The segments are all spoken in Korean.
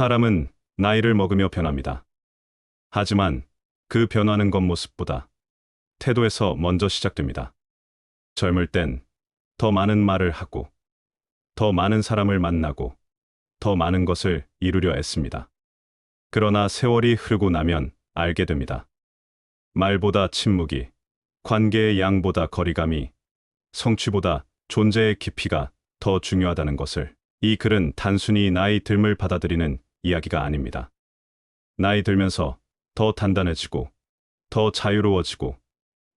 사람은 나이를 먹으며 변합니다. 하지만 그 변화는 겉모습보다 태도에서 먼저 시작됩니다. 젊을 땐 더 많은 말을 하고, 더 많은 사람을 만나고, 더 많은 것을 이루려 애씁니다. 그러나 세월이 흐르고 나면 알게 됩니다. 말보다 침묵이, 관계의 양보다 거리감이, 성취보다 존재의 깊이가 더 중요하다는 것을. 이 글은 단순히 나이 듦을 받아들이는 이야기가 아닙니다. 나이 들면서 더 단단해지고, 더 자유로워지고,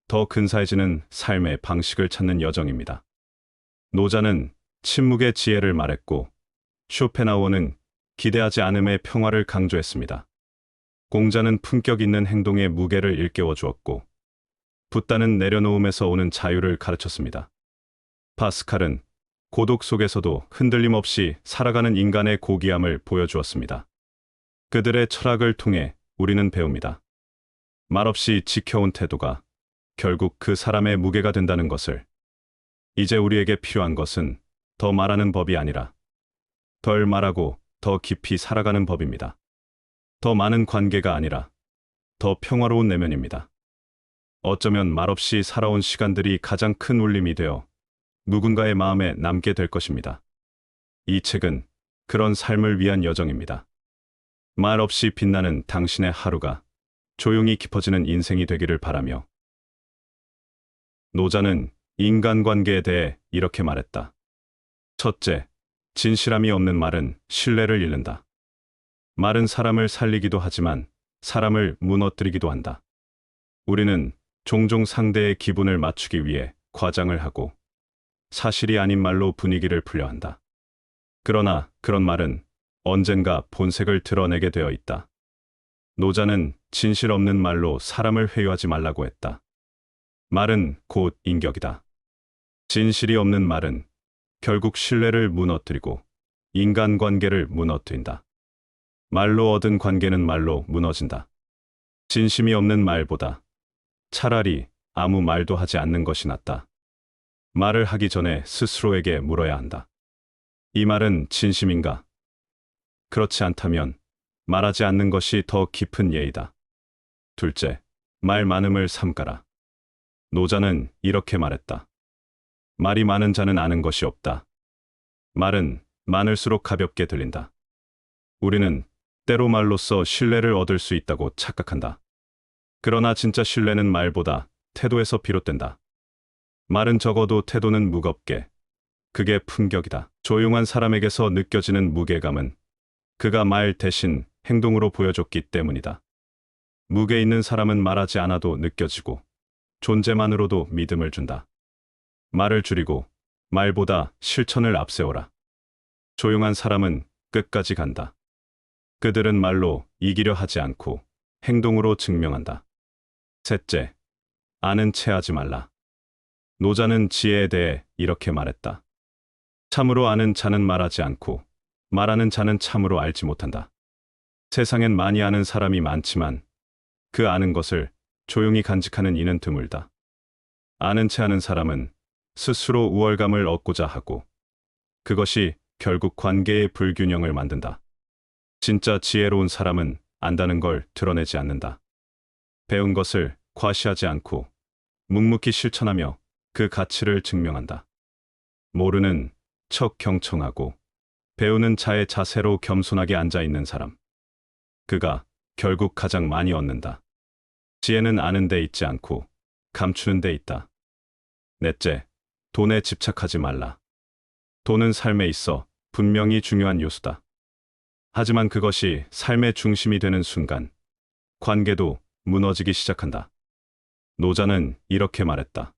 더 근사해지는 삶의 방식을 찾는 여정입니다. 노자는 침묵의 지혜를 말했고, 쇼펜하우어는 기대하지 않음의 평화를 강조했습니다. 공자는 품격 있는 행동의 무게를 일깨워 주었고, 붓다는 내려놓음에서 오는 자유를 가르쳤습니다. 파스칼은 고독 속에서도 흔들림 없이 살아가는 인간의 고귀함을 보여주었습니다. 그들의 철학을 통해 우리는 배웁니다. 말없이 지켜온 태도가 결국 그 사람의 무게가 된다는 것을. 이제 우리에게 필요한 것은 더 말하는 법이 아니라 덜 말하고 더 깊이 살아가는 법입니다. 더 많은 관계가 아니라 더 평화로운 내면입니다. 어쩌면 말없이 살아온 시간들이 가장 큰 울림이 되어 누군가의 마음에 남게 될 것입니다. 이 책은 그런 삶을 위한 여정입니다. 말 없이 빛나는 당신의 하루가 조용히 깊어지는 인생이 되기를 바라며. 노자는 인간관계에 대해 이렇게 말했다. 첫째, 진실함이 없는 말은 신뢰를 잃는다. 말은 사람을 살리기도 하지만 사람을 무너뜨리기도 한다. 우리는 종종 상대의 기분을 맞추기 위해 과장을 하고 사실이 아닌 말로 분위기를 풀려 한다. 그러나 그런 말은 언젠가 본색을 드러내게 되어 있다. 노자는 진실 없는 말로 사람을 회유하지 말라고 했다. 말은 곧 인격이다. 진실이 없는 말은 결국 신뢰를 무너뜨리고 인간관계를 무너뜨린다. 말로 얻은 관계는 말로 무너진다. 진심이 없는 말보다 차라리 아무 말도 하지 않는 것이 낫다. 말을 하기 전에 스스로에게 물어야 한다. 이 말은 진심인가? 그렇지 않다면 말하지 않는 것이 더 깊은 예의다. 둘째, 말 많음을 삼가라. 노자는 이렇게 말했다. 말이 많은 자는 아는 것이 없다. 말은 많을수록 가볍게 들린다. 우리는 때로 말로써 신뢰를 얻을 수 있다고 착각한다. 그러나 진짜 신뢰는 말보다 태도에서 비롯된다. 말은 적어도 태도는 무겁게. 그게 품격이다. 조용한 사람에게서 느껴지는 무게감은 그가 말 대신 행동으로 보여줬기 때문이다. 무게 있는 사람은 말하지 않아도 느껴지고 존재만으로도 믿음을 준다. 말을 줄이고 말보다 실천을 앞세워라. 조용한 사람은 끝까지 간다. 그들은 말로 이기려 하지 않고 행동으로 증명한다. 셋째, 아는 체 하지 말라. 노자는 지혜에 대해 이렇게 말했다. 참으로 아는 자는 말하지 않고 말하는 자는 참으로 알지 못한다. 세상엔 많이 아는 사람이 많지만 그 아는 것을 조용히 간직하는 이는 드물다. 아는 체 하는 사람은 스스로 우월감을 얻고자 하고 그것이 결국 관계의 불균형을 만든다. 진짜 지혜로운 사람은 안다는 걸 드러내지 않는다. 배운 것을 과시하지 않고 묵묵히 실천하며 그 가치를 증명한다. 모르는 척 경청하고 배우는 자의 자세로 겸손하게 앉아있는 사람. 그가 결국 가장 많이 얻는다. 지혜는 아는 데 있지 않고 감추는 데 있다. 넷째, 돈에 집착하지 말라. 돈은 삶에 있어 분명히 중요한 요소다. 하지만 그것이 삶의 중심이 되는 순간 관계도 무너지기 시작한다. 노자는 이렇게 말했다.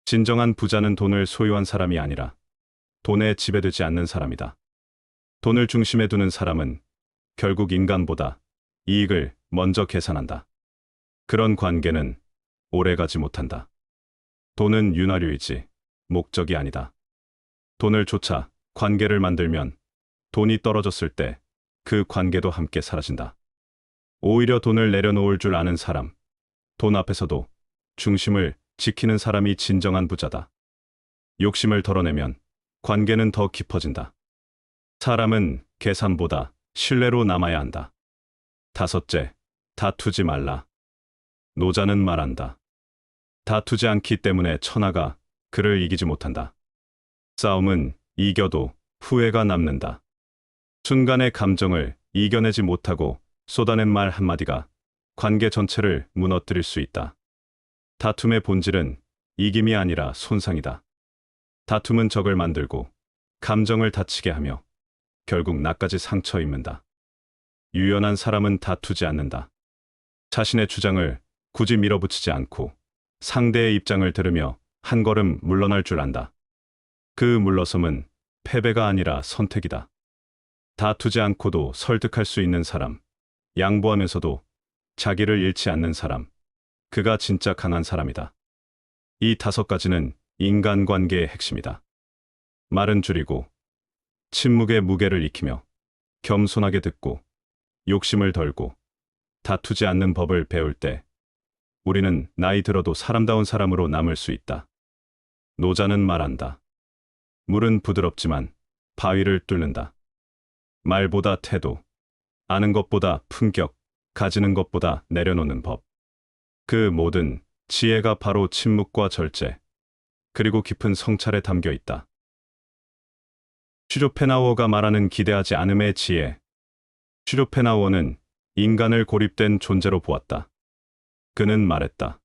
진정한 부자는 돈을 소유한 사람이 아니라 돈에 지배되지 않는 사람이다. 돈을 중심에 두는 사람은 결국 인간보다 이익을 먼저 계산한다. 그런 관계는 오래가지 못한다. 돈은 윤활유이지 목적이 아니다. 돈을 쫓아 관계를 만들면 돈이 떨어졌을 때 그 관계도 함께 사라진다. 오히려 돈을 내려놓을 줄 아는 사람, 돈 앞에서도 중심을 지키는 사람이 진정한 부자다. 욕심을 덜어내면 관계는 더 깊어진다. 사람은 계산보다 신뢰로 남아야 한다. 다섯째, 다투지 말라. 노자는 말한다. 다투지 않기 때문에 천하가 그를 이기지 못한다. 싸움은 이겨도 후회가 남는다. 순간의 감정을 이겨내지 못하고 쏟아낸 말 한마디가 관계 전체를 무너뜨릴 수 있다. 다툼의 본질은 이김이 아니라 손상이다. 다툼은 적을 만들고 감정을 다치게 하며 결국 나까지 상처 입는다. 유연한 사람은 다투지 않는다. 자신의 주장을 굳이 밀어붙이지 않고 상대의 입장을 들으며 한 걸음 물러날 줄 안다. 그 물러섬은 패배가 아니라 선택이다. 다투지 않고도 설득할 수 있는 사람, 양보하면서도 자기를 잃지 않는 사람, 그가 진짜 강한 사람이다. 이 다섯 가지는 인간관계의 핵심이다. 말은 줄이고, 침묵의 무게를 익히며, 겸손하게 듣고, 욕심을 덜고, 다투지 않는 법을 배울 때, 우리는 나이 들어도 사람다운 사람으로 남을 수 있다. 노자는 말한다. 물은 부드럽지만 바위를 뚫는다. 말보다 태도, 아는 것보다 품격, 가지는 것보다 내려놓는 법. 그 모든 지혜가 바로 침묵과 절제, 그리고 깊은 성찰에 담겨 있다. 슈조펜하우어가 말하는 기대하지 않음의 지혜. 슈조펜하우어는 인간을 고립된 존재로 보았다. 그는 말했다.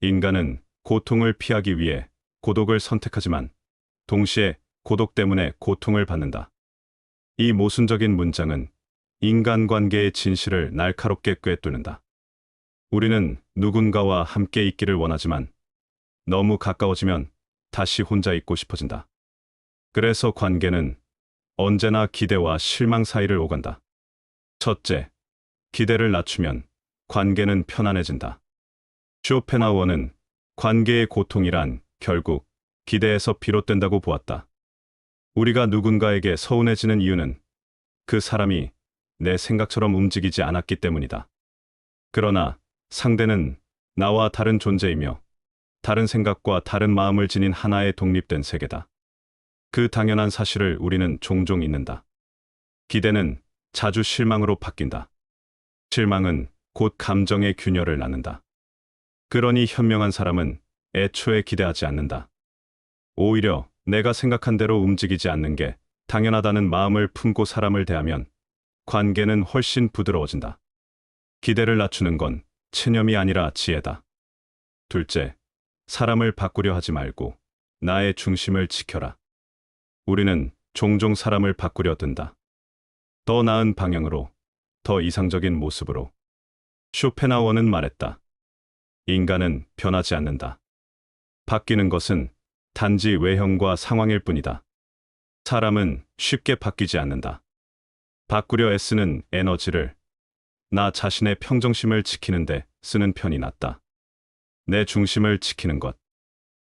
인간은 고통을 피하기 위해 고독을 선택하지만 동시에 고독 때문에 고통을 받는다. 이 모순적인 문장은 인간관계의 진실을 날카롭게 꿰뚫는다. 우리는 누군가와 함께 있기를 원하지만 너무 가까워지면 다시 혼자 있고 싶어진다. 그래서 관계는 언제나 기대와 실망 사이를 오간다. 첫째, 기대를 낮추면 관계는 편안해진다. 쇼펜하우어는 관계의 고통이란 결국 기대에서 비롯된다고 보았다. 우리가 누군가에게 서운해지는 이유는 그 사람이 내 생각처럼 움직이지 않았기 때문이다. 그러나 상대는 나와 다른 존재이며 다른 생각과 다른 마음을 지닌 하나의 독립된 세계다. 그 당연한 사실을 우리는 종종 잊는다. 기대는 자주 실망으로 바뀐다. 실망은 곧 감정의 균열을 낳는다. 그러니 현명한 사람은 애초에 기대하지 않는다. 오히려 내가 생각한 대로 움직이지 않는 게 당연하다는 마음을 품고 사람을 대하면 관계는 훨씬 부드러워진다. 기대를 낮추는 건 체념이 아니라 지혜다. 둘째, 사람을 바꾸려 하지 말고 나의 중심을 지켜라. 우리는 종종 사람을 바꾸려 든다. 더 나은 방향으로, 더 이상적인 모습으로. 쇼펜하우어는 말했다. 인간은 변하지 않는다. 바뀌는 것은 단지 외형과 상황일 뿐이다. 사람은 쉽게 바뀌지 않는다. 바꾸려 애쓰는 에너지를 나 자신의 평정심을 지키는데 쓰는 편이 낫다. 내 중심을 지키는 것.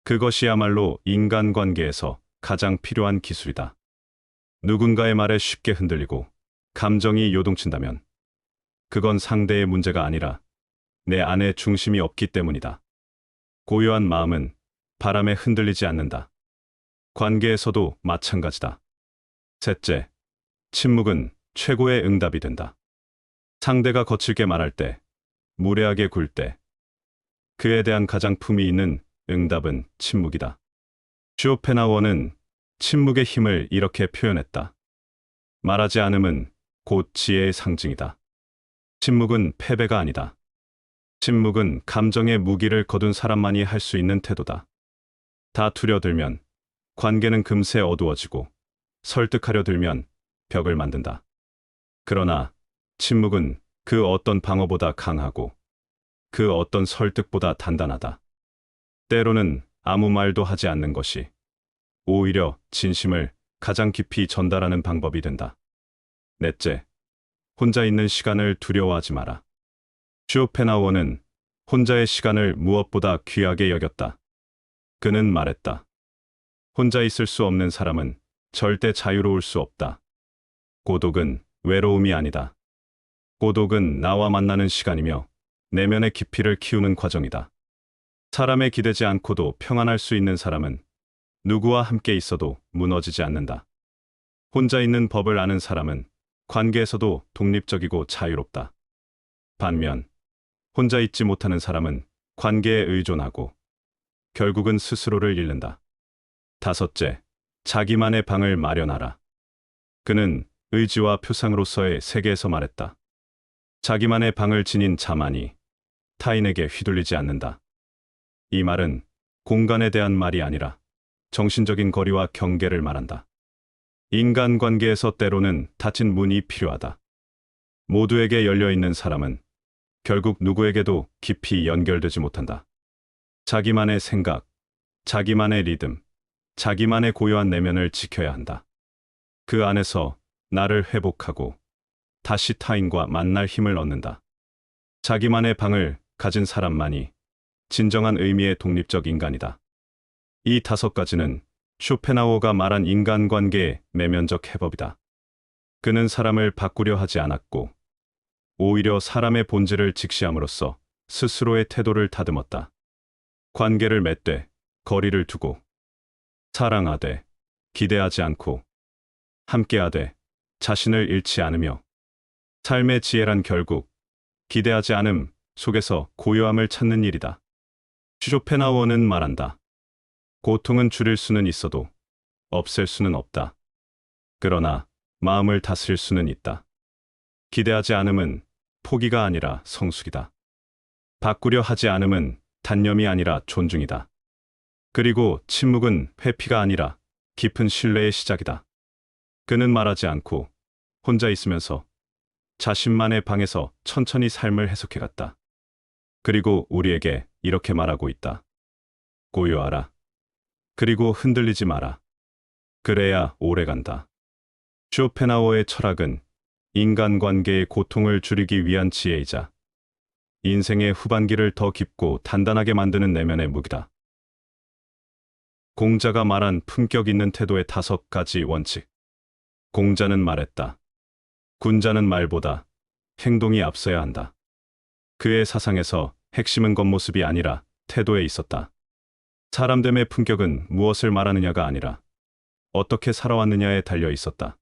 그것이야말로 인간관계에서 가장 필요한 기술이다. 누군가의 말에 쉽게 흔들리고 감정이 요동친다면 그건 상대의 문제가 아니라 내 안에 중심이 없기 때문이다. 고요한 마음은 바람에 흔들리지 않는다. 관계에서도 마찬가지다. 셋째, 침묵은 최고의 응답이 된다. 상대가 거칠게 말할 때, 무례하게 굴 때, 그에 대한 가장 품위 있는 응답은 침묵이다. 쇼펜하우어는 침묵의 힘을 이렇게 표현했다. 말하지 않음은 곧 지혜의 상징이다. 침묵은 패배가 아니다. 침묵은 감정의 무기를 거둔 사람만이 할 수 있는 태도다. 다투려 들면 관계는 금세 어두워지고 설득하려 들면 벽을 만든다. 그러나 침묵은 그 어떤 방어보다 강하고 그 어떤 설득보다 단단하다. 때로는 아무 말도 하지 않는 것이 오히려 진심을 가장 깊이 전달하는 방법이 된다. 넷째, 혼자 있는 시간을 두려워하지 마라. 쇼펜하우어는 혼자의 시간을 무엇보다 귀하게 여겼다. 그는 말했다. 혼자 있을 수 없는 사람은 절대 자유로울 수 없다. 고독은 외로움이 아니다. 고독은 나와 만나는 시간이며 내면의 깊이를 키우는 과정이다. 사람에 기대지 않고도 평안할 수 있는 사람은 누구와 함께 있어도 무너지지 않는다. 혼자 있는 법을 아는 사람은 관계에서도 독립적이고 자유롭다. 반면 혼자 있지 못하는 사람은 관계에 의존하고 결국은 스스로를 잃는다. 다섯째, 자기만의 방을 마련하라. 그는 의지와 표상으로서의 세계에서 말했다. 자기만의 방을 지닌 자만이 타인에게 휘둘리지 않는다. 이 말은 공간에 대한 말이 아니라 정신적인 거리와 경계를 말한다. 인간관계에서 때로는 닫힌 문이 필요하다. 모두에게 열려있는 사람은 결국 누구에게도 깊이 연결되지 못한다. 자기만의 생각, 자기만의 리듬, 자기만의 고요한 내면을 지켜야 한다. 그 안에서 나를 회복하고 다시 타인과 만날 힘을 얻는다. 자기만의 방을 가진 사람만이 진정한 의미의 독립적 인간이다. 이 다섯 가지는 쇼펜하우어가 말한 인간관계의 내면적 해법이다. 그는 사람을 바꾸려 하지 않았고 오히려 사람의 본질을 직시함으로써 스스로의 태도를 다듬었다. 관계를 맺되 거리를 두고 사랑하되 기대하지 않고 함께하되 자신을 잃지 않으며 삶의 지혜란 결국 기대하지 않음 속에서 고요함을 찾는 일이다. 쇼펜하우어는 말한다. 고통은 줄일 수는 있어도 없앨 수는 없다. 그러나 마음을 다스릴 수는 있다. 기대하지 않음은 포기가 아니라 성숙이다. 바꾸려 하지 않음은 단념이 아니라 존중이다. 그리고 침묵은 회피가 아니라 깊은 신뢰의 시작이다. 그는 말하지 않고 혼자 있으면서 자신만의 방에서 천천히 삶을 해석해갔다. 그리고 우리에게 이렇게 말하고 있다. 고요하라. 그리고 흔들리지 마라. 그래야 오래간다. 쇼펜하우어의 철학은 인간관계의 고통을 줄이기 위한 지혜이자 인생의 후반기를 더 깊고 단단하게 만드는 내면의 무기다. 공자가 말한 품격 있는 태도의 5가지 원칙. 공자는 말했다. 군자는 말보다 행동이 앞서야 한다. 그의 사상에서 핵심은 겉모습이 아니라 태도에 있었다. 사람됨의 품격은 무엇을 말하느냐가 아니라 어떻게 살아왔느냐에 달려 있었다.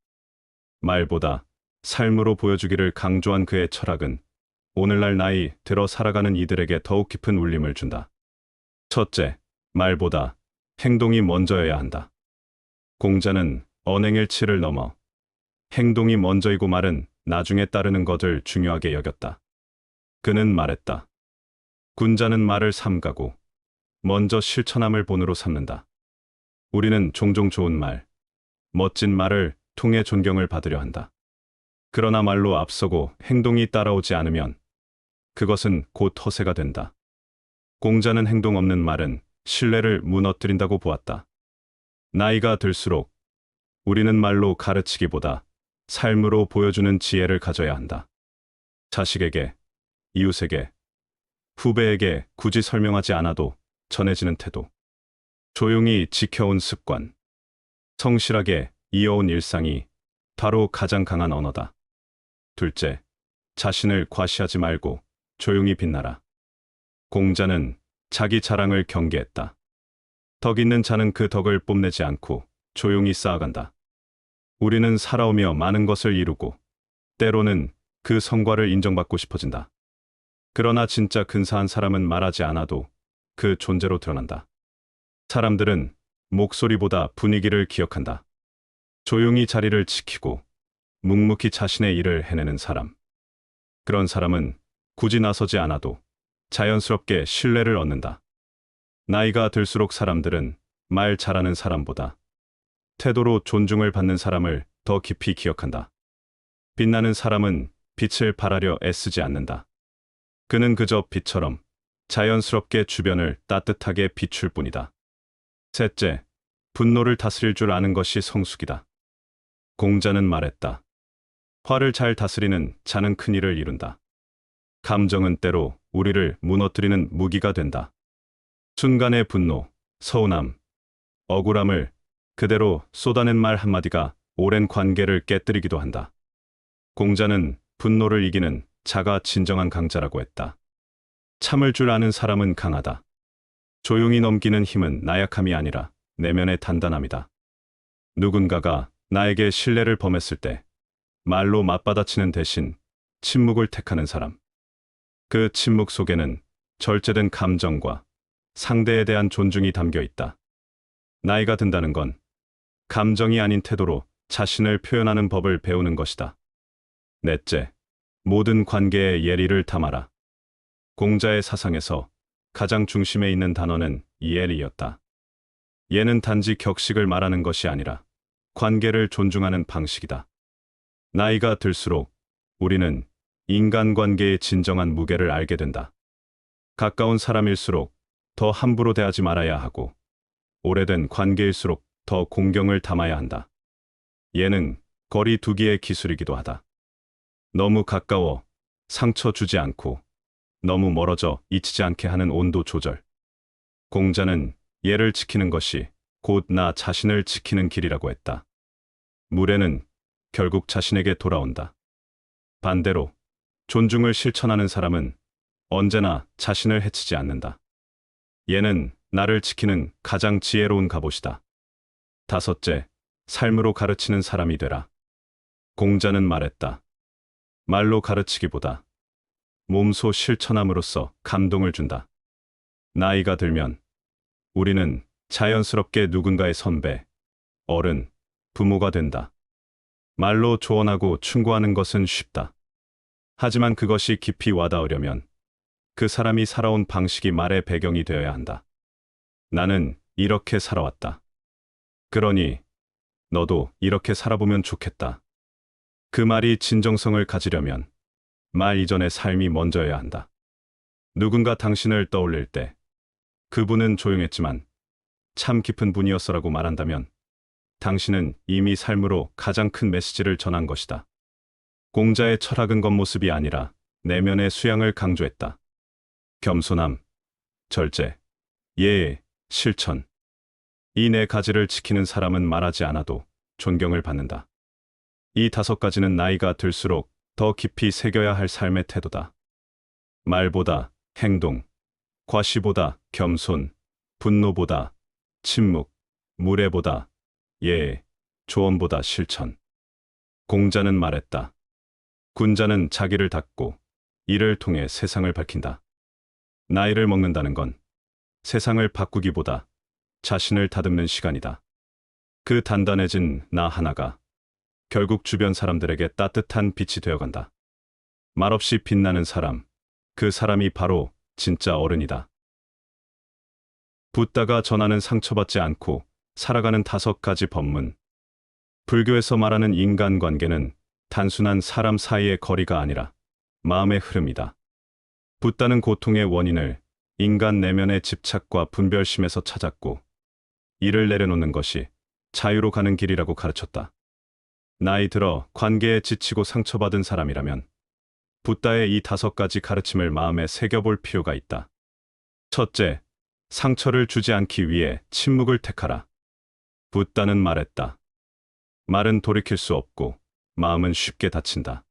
말보다 삶으로 보여주기를 강조한 그의 철학은 오늘날 나이 들어 살아가는 이들에게 더욱 깊은 울림을 준다. 첫째, 말보다 행동이 먼저여야 한다. 공자는 언행일치를 넘어 행동이 먼저이고 말은 나중에 따르는 것을 중요하게 여겼다. 그는 말했다. 군자는 말을 삼가고 먼저 실천함을 본으로 삼는다. 우리는 종종 좋은 말, 멋진 말을 통해 존경을 받으려 한다. 그러나 말로 앞서고 행동이 따라오지 않으면 그것은 곧 허세가 된다. 공자는 행동 없는 말은 신뢰를 무너뜨린다고 보았다. 나이가 들수록 우리는 말로 가르치기보다 삶으로 보여주는 지혜를 가져야 한다. 자식에게, 이웃에게, 후배에게 굳이 설명하지 않아도 전해지는 태도. 조용히 지켜온 습관. 성실하게 이어온 일상이 바로 가장 강한 언어다. 둘째, 자신을 과시하지 말고 조용히 빛나라. 공자는 자기 자랑을 경계했다. 덕 있는 자는 그 덕을 뽐내지 않고 조용히 쌓아간다. 우리는 살아오며 많은 것을 이루고 때로는 그 성과를 인정받고 싶어진다. 그러나 진짜 근사한 사람은 말하지 않아도 그 존재로 드러난다. 사람들은 목소리보다 분위기를 기억한다. 조용히 자리를 지키고 묵묵히 자신의 일을 해내는 사람. 그런 사람은 굳이 나서지 않아도 자연스럽게 신뢰를 얻는다. 나이가 들수록 사람들은 말 잘하는 사람보다 태도로 존중을 받는 사람을 더 깊이 기억한다. 빛나는 사람은 빛을 발하려 애쓰지 않는다. 그는 그저 빛처럼 자연스럽게 주변을 따뜻하게 비출 뿐이다. 셋째, 분노를 다스릴 줄 아는 것이 성숙이다. 공자는 말했다. 화를 잘 다스리는 자는 큰 일을 이룬다. 감정은 때로 우리를 무너뜨리는 무기가 된다. 순간의 분노, 서운함, 억울함을 그대로 쏟아낸 말 한마디가 오랜 관계를 깨뜨리기도 한다. 공자는 분노를 이기는 자가 진정한 강자라고 했다. 참을 줄 아는 사람은 강하다. 조용히 넘기는 힘은 나약함이 아니라 내면의 단단함이다. 누군가가 나에게 신뢰를 범했을 때 말로 맞받아치는 대신 침묵을 택하는 사람. 그 침묵 속에는 절제된 감정과 상대에 대한 존중이 담겨 있다. 나이가 든다는 건 감정이 아닌 태도로 자신을 표현하는 법을 배우는 것이다. 넷째, 모든 관계에 예리를 담아라. 공자의 사상에서 가장 중심에 있는 단어는 예리였다. 예는 단지 격식을 말하는 것이 아니라 관계를 존중하는 방식이다. 나이가 들수록 우리는 인간관계의 진정한 무게를 알게 된다. 가까운 사람일수록 더 함부로 대하지 말아야 하고, 오래된 관계일수록 더 공경을 담아야 한다. 예는 거리 두기의 기술이기도 하다. 너무 가까워 상처 주지 않고 너무 멀어져 잊히지 않게 하는 온도 조절. 공자는 예를 지키는 것이 곧 나 자신을 지키는 길이라고 했다. 무례는 결국 자신에게 돌아온다. 반대로 존중을 실천하는 사람은 언제나 자신을 해치지 않는다. 예는 나를 지키는 가장 지혜로운 갑옷이다. 다섯째, 삶으로 가르치는 사람이 되라. 공자는 말했다. 말로 가르치기보다 몸소 실천함으로써 감동을 준다. 나이가 들면 우리는 자연스럽게 누군가의 선배, 어른, 부모가 된다. 말로 조언하고 충고하는 것은 쉽다. 하지만 그것이 깊이 와닿으려면 그 사람이 살아온 방식이 말의 배경이 되어야 한다. 나는 이렇게 살아왔다. 그러니 너도 이렇게 살아보면 좋겠다. 그 말이 진정성을 가지려면 말 이전의 삶이 먼저여야 한다. 누군가 당신을 떠올릴 때 그분은 조용했지만 참 깊은 분이었어라고 말한다면 당신은 이미 삶으로 가장 큰 메시지를 전한 것이다. 공자의 철학은 겉모습이 아니라 내면의 수양을 강조했다. 겸손함, 절제, 예의, 실천. 이 네 가지를 지키는 사람은 말하지 않아도 존경을 받는다. 이 다섯 가지는 나이가 들수록 더 깊이 새겨야 할 삶의 태도다. 말보다 행동, 과시보다 겸손, 분노보다 침묵, 무례보다 예의, 조언보다 실천. 공자는 말했다. 군자는 자기를 닫고 이를 통해 세상을 밝힌다. 나이를 먹는다는 건 세상을 바꾸기보다 자신을 다듬는 시간이다. 그 단단해진 나 하나가 결국 주변 사람들에게 따뜻한 빛이 되어간다. 말없이 빛나는 사람, 그 사람이 바로 진짜 어른이다. 붓다가 전하는 상처받지 않고 살아가는 다섯 가지 법문. 불교에서 말하는 인간관계는 단순한 사람 사이의 거리가 아니라 마음의 흐름이다. 붓다는 고통의 원인을 인간 내면의 집착과 분별심에서 찾았고, 이를 내려놓는 것이 자유로 가는 길이라고 가르쳤다. 나이 들어 관계에 지치고 상처받은 사람이라면 붓다의 이 다섯 가지 가르침을 마음에 새겨볼 필요가 있다. 첫째, 상처를 주지 않기 위해 침묵을 택하라. 붓다는 말했다. 말은 돌이킬 수 없고 마음은 쉽게 다친다.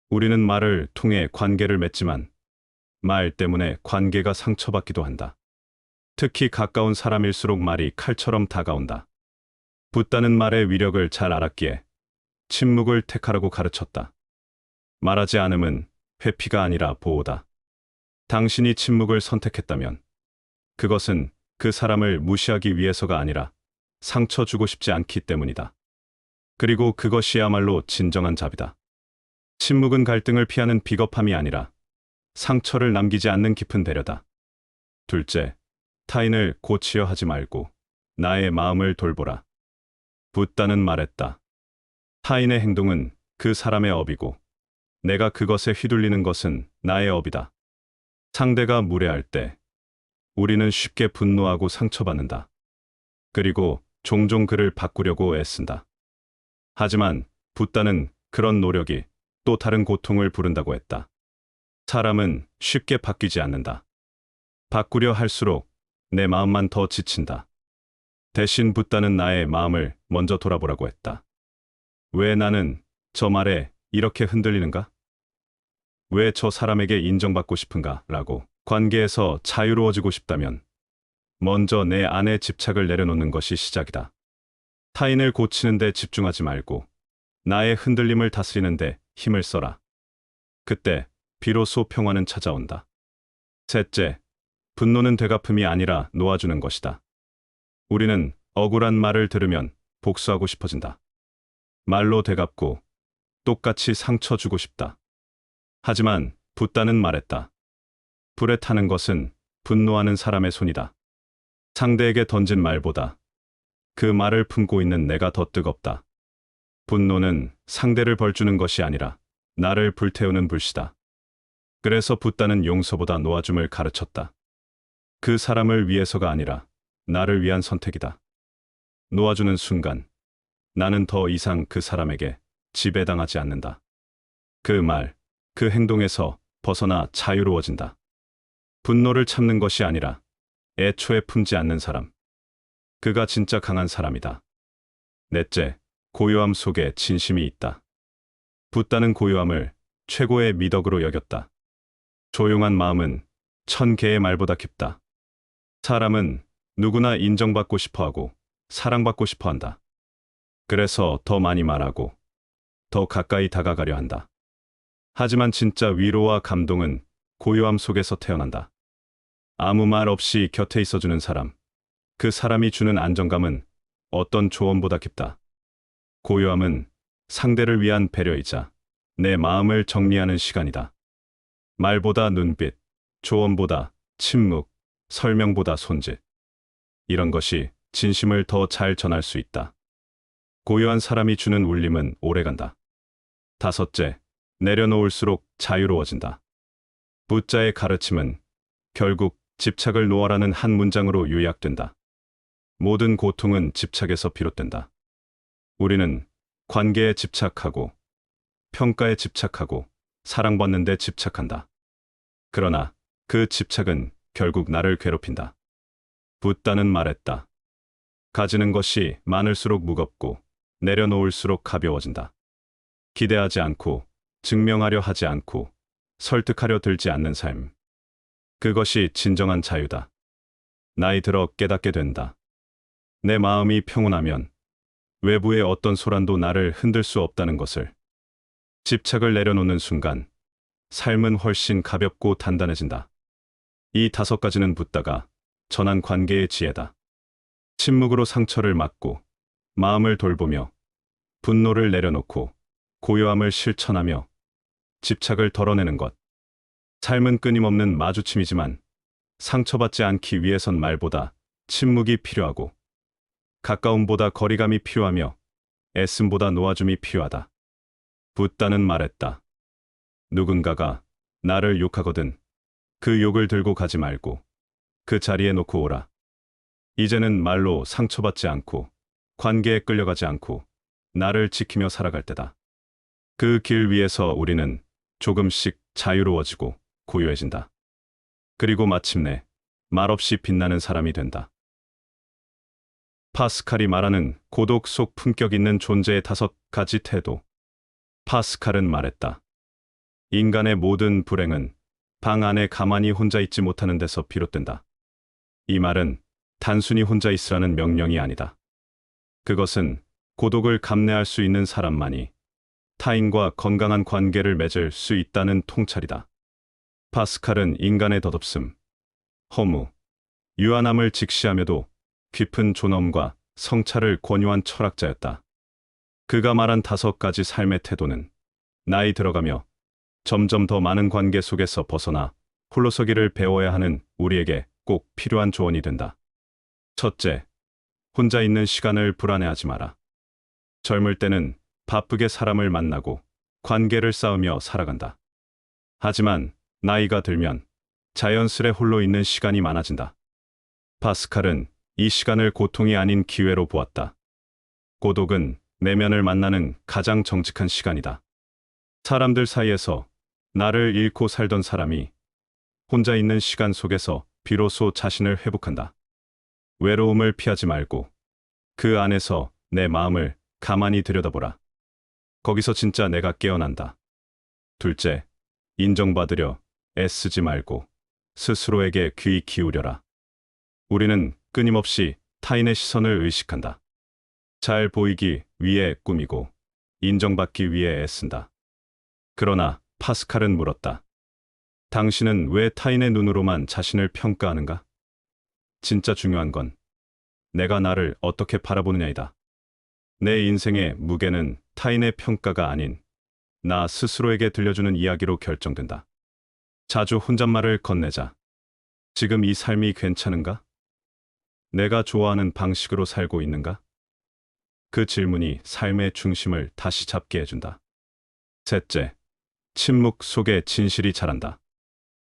우리는 말을 통해 관계를 맺지만 말 때문에 관계가 상처받기도 한다. 특히 가까운 사람일수록 말이 칼처럼 다가온다. 붓다는 말의 위력을 잘 알았기에 침묵을 택하라고 가르쳤다. 말하지 않음은 회피가 아니라 보호다. 당신이 침묵을 선택했다면 그것은 그 사람을 무시하기 위해서가 아니라 상처 주고 싶지 않기 때문이다. 그리고 그것이야말로 진정한 자비다. 침묵은 갈등을 피하는 비겁함이 아니라 상처를 남기지 않는 깊은 배려다. 둘째, 타인을 고치려 하지 말고 나의 마음을 돌보라. 붓다는 말했다. 타인의 행동은 그 사람의 업이고 내가 그것에 휘둘리는 것은 나의 업이다. 상대가 무례할 때 우리는 쉽게 분노하고 상처받는다. 그리고 종종 그를 바꾸려고 애쓴다. 하지만 붓다는 그런 노력이 또 다른 고통을 부른다고 했다. 사람은 쉽게 바뀌지 않는다. 바꾸려 할수록 내 마음만 더 지친다. 대신 붓다는 나의 마음을 먼저 돌아보라고 했다. 왜 나는 저 말에 이렇게 흔들리는가? 왜 저 사람에게 인정받고 싶은가? 라고. 관계에서 자유로워지고 싶다면 먼저 내 안의 집착을 내려놓는 것이 시작이다. 타인을 고치는 데 집중하지 말고 나의 흔들림을 다스리는데 힘을 써라. 그때 비로소 평화는 찾아온다. 셋째, 분노는 되갚음이 아니라 놓아주는 것이다. 우리는 억울한 말을 들으면 복수하고 싶어진다. 말로 되갚고 똑같이 상처 주고 싶다. 하지만 붓다는 말했다. 불에 타는 것은 분노하는 사람의 손이다. 상대에게 던진 말보다 그 말을 품고 있는 내가 더 뜨겁다. 분노는 상대를 벌주는 것이 아니라 나를 불태우는 불씨다. 그래서 붓다는 용서보다 놓아줌을 가르쳤다. 그 사람을 위해서가 아니라 나를 위한 선택이다. 놓아주는 순간 나는 더 이상 그 사람에게 지배당하지 않는다. 그 말, 그 행동에서 벗어나 자유로워진다. 분노를 참는 것이 아니라 애초에 품지 않는 사람. 그가 진짜 강한 사람이다. 넷째, 고요함 속에 진심이 있다. 붓다는 고요함을 최고의 미덕으로 여겼다. 조용한 마음은 1000개의 말보다 깊다. 사람은 누구나 인정받고 싶어하고 사랑받고 싶어한다. 그래서 더 많이 말하고 더 가까이 다가가려 한다. 하지만 진짜 위로와 감동은 고요함 속에서 태어난다. 아무 말 없이 곁에 있어주는 사람. 그 사람이 주는 안정감은 어떤 조언보다 깊다. 고요함은 상대를 위한 배려이자 내 마음을 정리하는 시간이다. 말보다 눈빛, 조언보다 침묵, 설명보다 손짓. 이런 것이 진심을 더 잘 전할 수 있다. 고요한 사람이 주는 울림은 오래간다. 다섯째, 내려놓을수록 자유로워진다. 붓자의 가르침은 결국 집착을 놓아라는 한 문장으로 요약된다. 모든 고통은 집착에서 비롯된다. 우리는 관계에 집착하고 평가에 집착하고 사랑받는 데 집착한다. 그러나 그 집착은 결국 나를 괴롭힌다. 붓다는 말했다. 가지는 것이 많을수록 무겁고 내려놓을수록 가벼워진다. 기대하지 않고 증명하려 하지 않고 설득하려 들지 않는 삶. 그것이 진정한 자유다. 나이 들어 깨닫게 된다. 내 마음이 평온하면 외부의 어떤 소란도 나를 흔들 수 없다는 것을. 집착을 내려놓는 순간 삶은 훨씬 가볍고 단단해진다. 이 5가지는 붓다가 전한 관계의 지혜다. 침묵으로 상처를 막고 마음을 돌보며 분노를 내려놓고 고요함을 실천하며 집착을 덜어내는 것. 삶은 끊임없는 마주침이지만 상처받지 않기 위해선 말보다 침묵이 필요하고 가까움보다 거리감이 필요하며 애씀보다 놓아줌이 필요하다. 붓다는 말했다. 누군가가 나를 욕하거든 그 욕을 들고 가지 말고 그 자리에 놓고 오라. 이제는 말로 상처받지 않고 관계에 끌려가지 않고 나를 지키며 살아갈 때다. 그 길 위에서 우리는 조금씩 자유로워지고 고요해진다. 그리고 마침내 말없이 빛나는 사람이 된다. 파스칼이 말하는 고독 속 품격 있는 존재의 5가지 태도. 파스칼은 말했다. 인간의 모든 불행은 방 안에 가만히 혼자 있지 못하는 데서 비롯된다. 이 말은 단순히 혼자 있으라는 명령이 아니다. 그것은 고독을 감내할 수 있는 사람만이 타인과 건강한 관계를 맺을 수 있다는 통찰이다. 파스칼은 인간의 덧없음, 허무, 유한함을 직시하며도 깊은 존엄과 성찰을 권유한 철학자였다. 그가 말한 5가지 삶의 태도는 나이 들어가며 점점 더 많은 관계 속에서 벗어나 홀로서기를 배워야 하는 우리에게 꼭 필요한 조언이 된다. 첫째, 혼자 있는 시간을 불안해하지 마라. 젊을 때는 바쁘게 사람을 만나고 관계를 쌓으며 살아간다. 하지만 나이가 들면 자연스레 홀로 있는 시간이 많아진다. 파스칼은 이 시간을 고통이 아닌 기회로 보았다. 고독은 내면을 만나는 가장 정직한 시간이다. 사람들 사이에서 나를 잃고 살던 사람이 혼자 있는 시간 속에서 비로소 자신을 회복한다. 외로움을 피하지 말고 그 안에서 내 마음을 가만히 들여다보라. 거기서 진짜 내가 깨어난다. 둘째, 인정받으려 애쓰지 말고 스스로에게 귀 기울여라. 우리는 끊임없이 타인의 시선을 의식한다. 잘 보이기 위해 꾸미고 인정받기 위해 애쓴다. 그러나 파스칼은 물었다. 당신은 왜 타인의 눈으로만 자신을 평가하는가? 진짜 중요한 건 내가 나를 어떻게 바라보느냐이다. 내 인생의 무게는 타인의 평가가 아닌 나 스스로에게 들려주는 이야기로 결정된다. 자주 혼잣말을 건네자. 지금 이 삶이 괜찮은가? 내가 좋아하는 방식으로 살고 있는가? 그 질문이 삶의 중심을 다시 잡게 해준다. 셋째, 침묵 속에 진실이 자란다.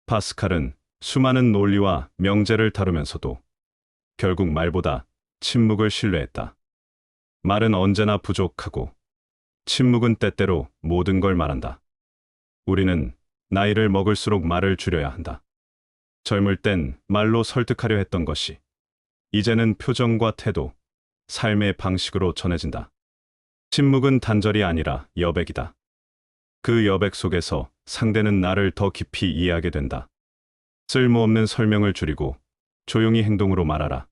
파스칼은 수많은 논리와 명제를 다루면서도 결국 말보다 침묵을 신뢰했다. 말은 언제나 부족하고 침묵은 때때로 모든 걸 말한다. 우리는 나이를 먹을수록 말을 줄여야 한다. 젊을 땐 말로 설득하려 했던 것이 이제는 표정과 태도, 삶의 방식으로 전해진다. 침묵은 단절이 아니라 여백이다. 그 여백 속에서 상대는 나를 더 깊이 이해하게 된다. 쓸모없는 설명을 줄이고 조용히 행동으로 말하라.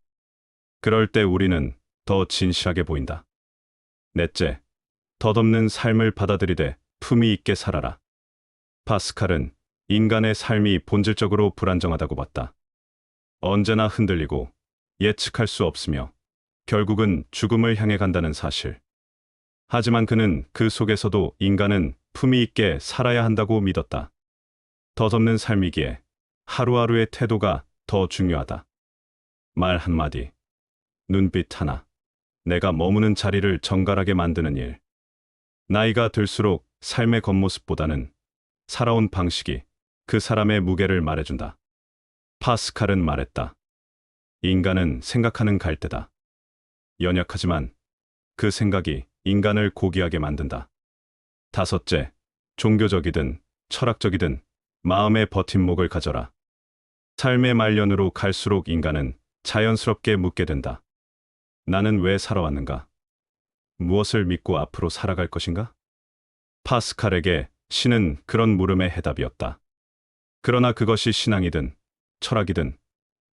그럴 때 우리는 더 진실하게 보인다. 넷째, 덧없는 삶을 받아들이되 품위 있게 살아라. 파스칼은 인간의 삶이 본질적으로 불안정하다고 봤다. 언제나 흔들리고 예측할 수 없으며 결국은 죽음을 향해 간다는 사실. 하지만 그는 그 속에서도 인간은 품위 있게 살아야 한다고 믿었다. 덧없는 삶이기에 하루하루의 태도가 더 중요하다. 말 한마디, 눈빛 하나, 내가 머무는 자리를 정갈하게 만드는 일. 나이가 들수록 삶의 겉모습보다는 살아온 방식이 그 사람의 무게를 말해준다. 파스칼은 말했다. 인간은 생각하는 갈대다. 연약하지만 그 생각이 인간을 고귀하게 만든다. 다섯째, 종교적이든 철학적이든 마음의 버팀목을 가져라. 삶의 말년으로 갈수록 인간은 자연스럽게 묻게 된다. 나는 왜 살아왔는가? 무엇을 믿고 앞으로 살아갈 것인가? 파스칼에게 신은 그런 물음의 해답이었다. 그러나 그것이 신앙이든 철학이든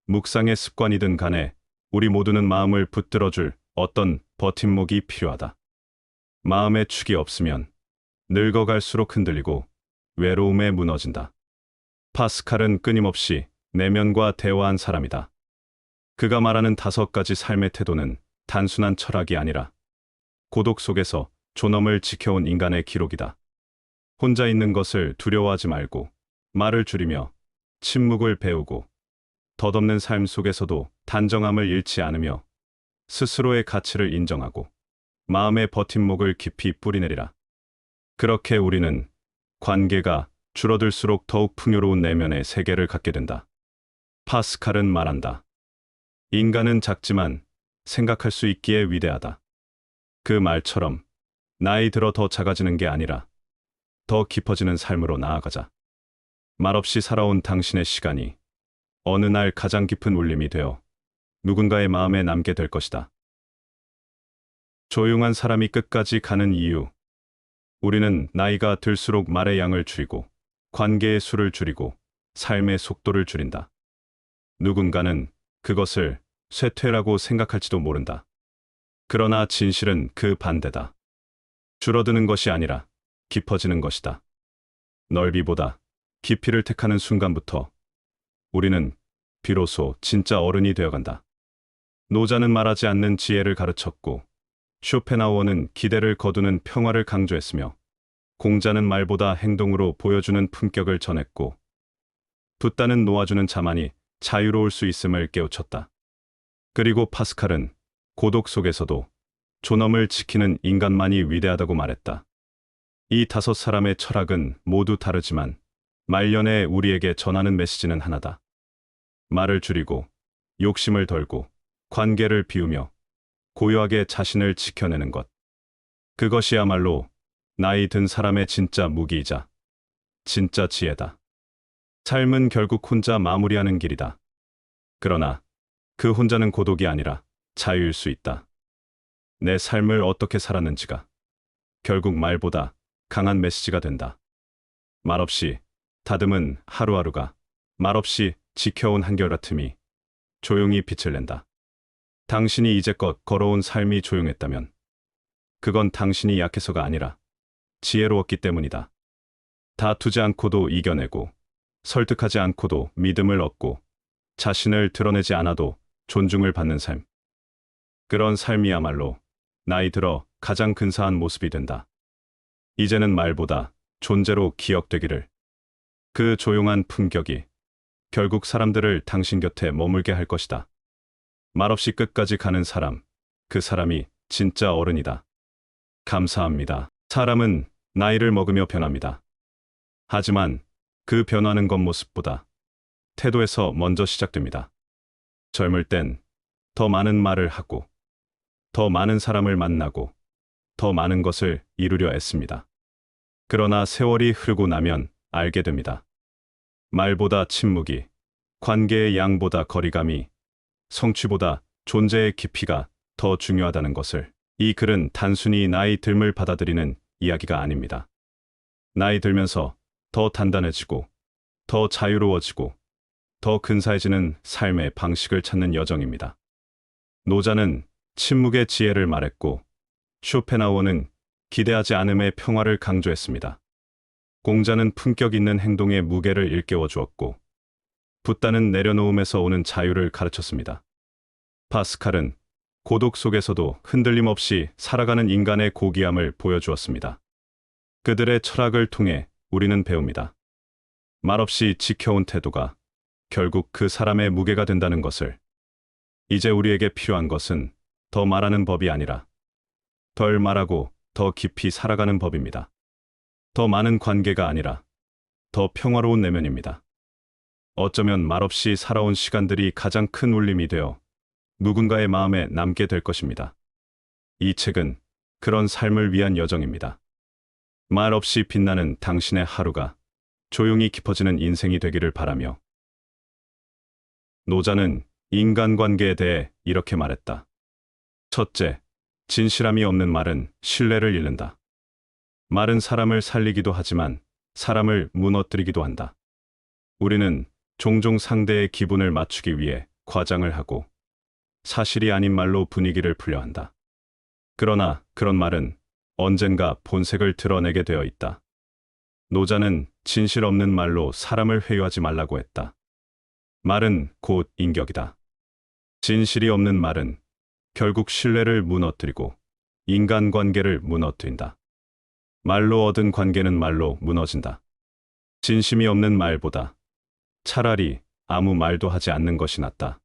묵상의 습관이든 간에 우리 모두는 마음을 붙들어줄 어떤 버팀목이 필요하다. 마음의 축이 없으면 늙어갈수록 흔들리고 외로움에 무너진다. 파스칼은 끊임없이 내면과 대화한 사람이다. 그가 말하는 5가지 삶의 태도는 단순한 철학이 아니라 고독 속에서 존엄을 지켜온 인간의 기록이다. 혼자 있는 것을 두려워하지 말고 말을 줄이며 침묵을 배우고 덧없는 삶 속에서도 단정함을 잃지 않으며 스스로의 가치를 인정하고 마음의 버팀목을 깊이 뿌리내리라. 그렇게 우리는 관계가 줄어들수록 더욱 풍요로운 내면의 세계를 갖게 된다. 파스칼은 말한다. 인간은 작지만 생각할 수 있기에 위대하다. 그 말처럼 나이 들어 더 작아지는 게 아니라 더 깊어지는 삶으로 나아가자. 말없이 살아온 당신의 시간이 어느 날 가장 깊은 울림이 되어 누군가의 마음에 남게 될 것이다. 조용한 사람이 끝까지 가는 이유. 우리는 나이가 들수록 말의 양을 줄이고 관계의 수를 줄이고 삶의 속도를 줄인다. 누군가는 그것을 쇠퇴라고 생각할지도 모른다. 그러나 진실은 그 반대다. 줄어드는 것이 아니라 깊어지는 것이다. 넓이보다 깊이를 택하는 순간부터 우리는 비로소 진짜 어른이 되어간다. 노자는 말하지 않는 지혜를 가르쳤고 쇼펜하우어는 기대를 거두는 평화를 강조했으며 공자는 말보다 행동으로 보여주는 품격을 전했고 붓다는 놓아주는 자만이 자유로울 수 있음을 깨우쳤다. 그리고 파스칼은 고독 속에서도 존엄을 지키는 인간만이 위대하다고 말했다. 이 5사람의 철학은 모두 다르지만 말년에 우리에게 전하는 메시지는 하나다. 말을 줄이고 욕심을 덜고 관계를 비우며 고요하게 자신을 지켜내는 것. 그것이야말로 나이 든 사람의 진짜 무기이자 진짜 지혜다. 삶은 결국 혼자 마무리하는 길이다. 그러나 그 혼자는 고독이 아니라 자유일 수 있다. 내 삶을 어떻게 살았는지가 결국 말보다 강한 메시지가 된다. 말없이 다듬은 하루하루가 말없이 지켜온 한결같음이 조용히 빛을 낸다. 당신이 이제껏 걸어온 삶이 조용했다면 그건 당신이 약해서가 아니라 지혜로웠기 때문이다. 다투지 않고도 이겨내고, 설득하지 않고도 믿음을 얻고, 자신을 드러내지 않아도 존중을 받는 삶. 그런 삶이야말로 나이 들어 가장 근사한 모습이 된다. 이제는 말보다 존재로 기억되기를. 그 조용한 품격이 결국 사람들을 당신 곁에 머물게 할 것이다. 말없이 끝까지 가는 사람, 그 사람이 진짜 어른이다. 감사합니다. 사람은 나이를 먹으며 변합니다. 하지만 그 변화는 겉모습보다 태도에서 먼저 시작됩니다. 젊을 땐 더 많은 말을 하고, 더 많은 사람을 만나고, 더 많은 것을 이루려 애씁니다. 그러나 세월이 흐르고 나면 알게 됩니다. 말보다 침묵이, 관계의 양보다 거리감이, 성취보다 존재의 깊이가 더 중요하다는 것을. 이 글은 단순히 나이 듦을 받아들이는 이야기가 아닙니다. 나이 들면서 더 단단해지고, 더 자유로워지고, 더 근사해지는 삶의 방식을 찾는 여정입니다. 노자는 침묵의 지혜를 말했고, 쇼펜하우어는 기대하지 않음의 평화를 강조했습니다. 공자는 품격 있는 행동의 무게를 일깨워 주었고, 붓다는 내려놓음에서 오는 자유를 가르쳤습니다. 파스칼은 고독 속에서도 흔들림 없이 살아가는 인간의 고귀함을 보여주었습니다. 그들의 철학을 통해 우리는 배웁니다. 말없이 지켜온 태도가 결국 그 사람의 무게가 된다는 것을. 이제 우리에게 필요한 것은 더 말하는 법이 아니라 덜 말하고 더 깊이 살아가는 법입니다. 더 많은 관계가 아니라 더 평화로운 내면입니다. 어쩌면 말없이 살아온 시간들이 가장 큰 울림이 되어 누군가의 마음에 남게 될 것입니다. 이 책은 그런 삶을 위한 여정입니다. 말 없이 빛나는 당신의 하루가 조용히 깊어지는 인생이 되기를 바라며. 노자는 인간관계에 대해 이렇게 말했다. 첫째, 진실함이 없는 말은 신뢰를 잃는다. 말은 사람을 살리기도 하지만 사람을 무너뜨리기도 한다. 우리는 종종 상대의 기분을 맞추기 위해 과장을 하고 사실이 아닌 말로 분위기를 풀려 한다. 그러나 그런 말은 언젠가 본색을 드러내게 되어 있다. 노자는 진실 없는 말로 사람을 회유하지 말라고 했다. 말은 곧 인격이다. 진실이 없는 말은 결국 신뢰를 무너뜨리고 인간관계를 무너뜨린다. 말로 얻은 관계는 말로 무너진다. 진심이 없는 말보다 차라리 아무 말도 하지 않는 것이 낫다.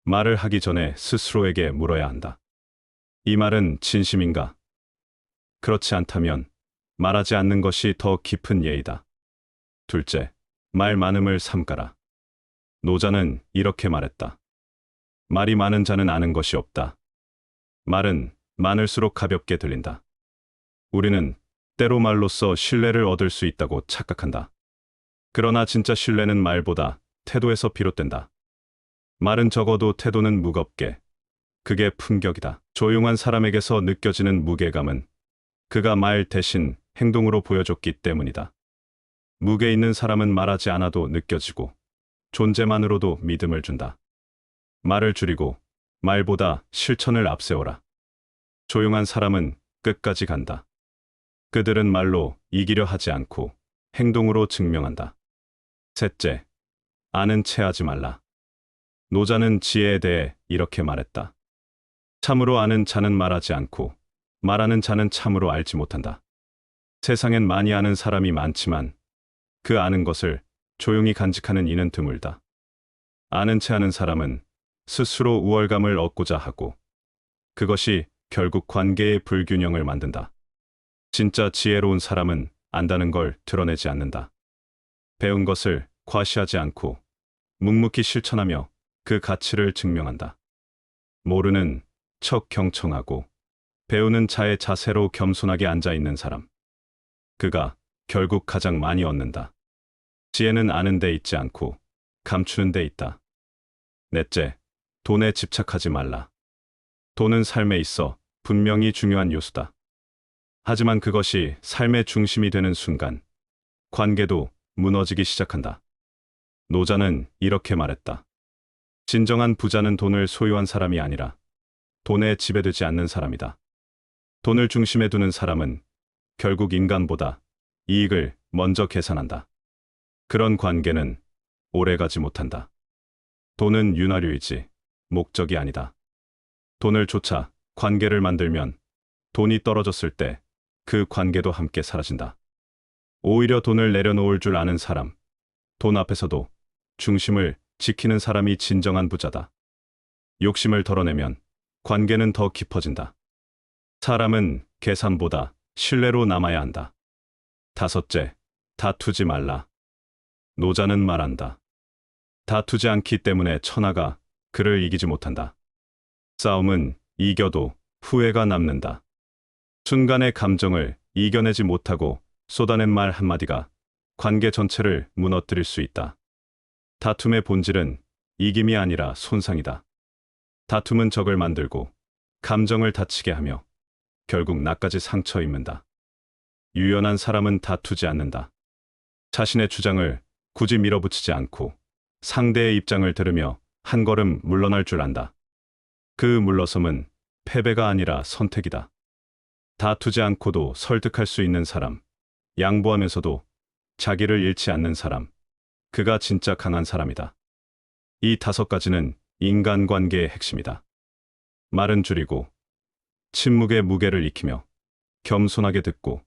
말을 하기 전에 스스로에게 물어야 한다. 이 말은 진심인가? 그렇지 않다면 말하지 않는 것이 더 깊은 예의다. 둘째, 말 많음을 삼가라. 노자는 이렇게 말했다. 말이 많은 자는 아는 것이 없다. 말은 많을수록 가볍게 들린다. 우리는 때로 말로써 신뢰를 얻을 수 있다고 착각한다. 그러나 진짜 신뢰는 말보다 태도에서 비롯된다. 말은 적어도 태도는 무겁게. 그게 품격이다. 조용한 사람에게서 느껴지는 무게감은 그가 말 대신 행동으로 보여줬기 때문이다. 무게 있는 사람은 말하지 않아도 느껴지고 존재만으로도 믿음을 준다. 말을 줄이고 말보다 실천을 앞세워라. 조용한 사람은 끝까지 간다. 그들은 말로 이기려 하지 않고 행동으로 증명한다. 셋째, 아는 체 하지 말라. 노자는 지혜에 대해 이렇게 말했다. 참으로 아는 자는 말하지 않고 말하는 자는 참으로 알지 못한다. 세상엔 많이 아는 사람이 많지만 그 아는 것을 조용히 간직하는 이는 드물다. 아는 체 하는 사람은 스스로 우월감을 얻고자 하고 그것이 결국 관계의 불균형을 만든다. 진짜 지혜로운 사람은 안다는 걸 드러내지 않는다. 배운 것을 과시하지 않고 묵묵히 실천하며 그 가치를 증명한다. 모르는 척 경청하고 배우는 자의 자세로 겸손하게 앉아있는 사람. 그가 결국 가장 많이 얻는다. 지혜는 아는 데 있지 않고 감추는 데 있다. 넷째, 돈에 집착하지 말라. 돈은 삶에 있어 분명히 중요한 요소다. 하지만 그것이 삶의 중심이 되는 순간 관계도 무너지기 시작한다. 노자는 이렇게 말했다. 진정한 부자는 돈을 소유한 사람이 아니라 돈에 지배되지 않는 사람이다. 돈을 중심에 두는 사람은 결국 인간보다 이익을 먼저 계산한다. 그런 관계는 오래가지 못한다. 돈은 윤활유이지 목적이 아니다. 돈을 쫓아 관계를 만들면 돈이 떨어졌을 때 그 관계도 함께 사라진다. 오히려 돈을 내려놓을 줄 아는 사람, 돈 앞에서도 중심을 지키는 사람이 진정한 부자다. 욕심을 덜어내면 관계는 더 깊어진다. 사람은 계산보다 신뢰로 남아야 한다. 다섯째, 다투지 말라. 노자는 말한다. 다투지 않기 때문에 천하가 그를 이기지 못한다. 싸움은 이겨도 후회가 남는다. 순간의 감정을 이겨내지 못하고 쏟아낸 말 한마디가 관계 전체를 무너뜨릴 수 있다. 다툼의 본질은 이김이 아니라 손상이다. 다툼은 적을 만들고 감정을 다치게 하며 결국 나까지 상처 입는다. 유연한 사람은 다투지 않는다. 자신의 주장을 굳이 밀어붙이지 않고 상대의 입장을 들으며 한 걸음 물러날 줄 안다. 그 물러섬은 패배가 아니라 선택이다. 다투지 않고도 설득할 수 있는 사람, 양보하면서도 자기를 잃지 않는 사람, 그가 진짜 강한 사람이다. 이 다섯 가지는 인간관계의 핵심이다. 말은 줄이고, 침묵의 무게를 익히며, 겸손하게 듣고,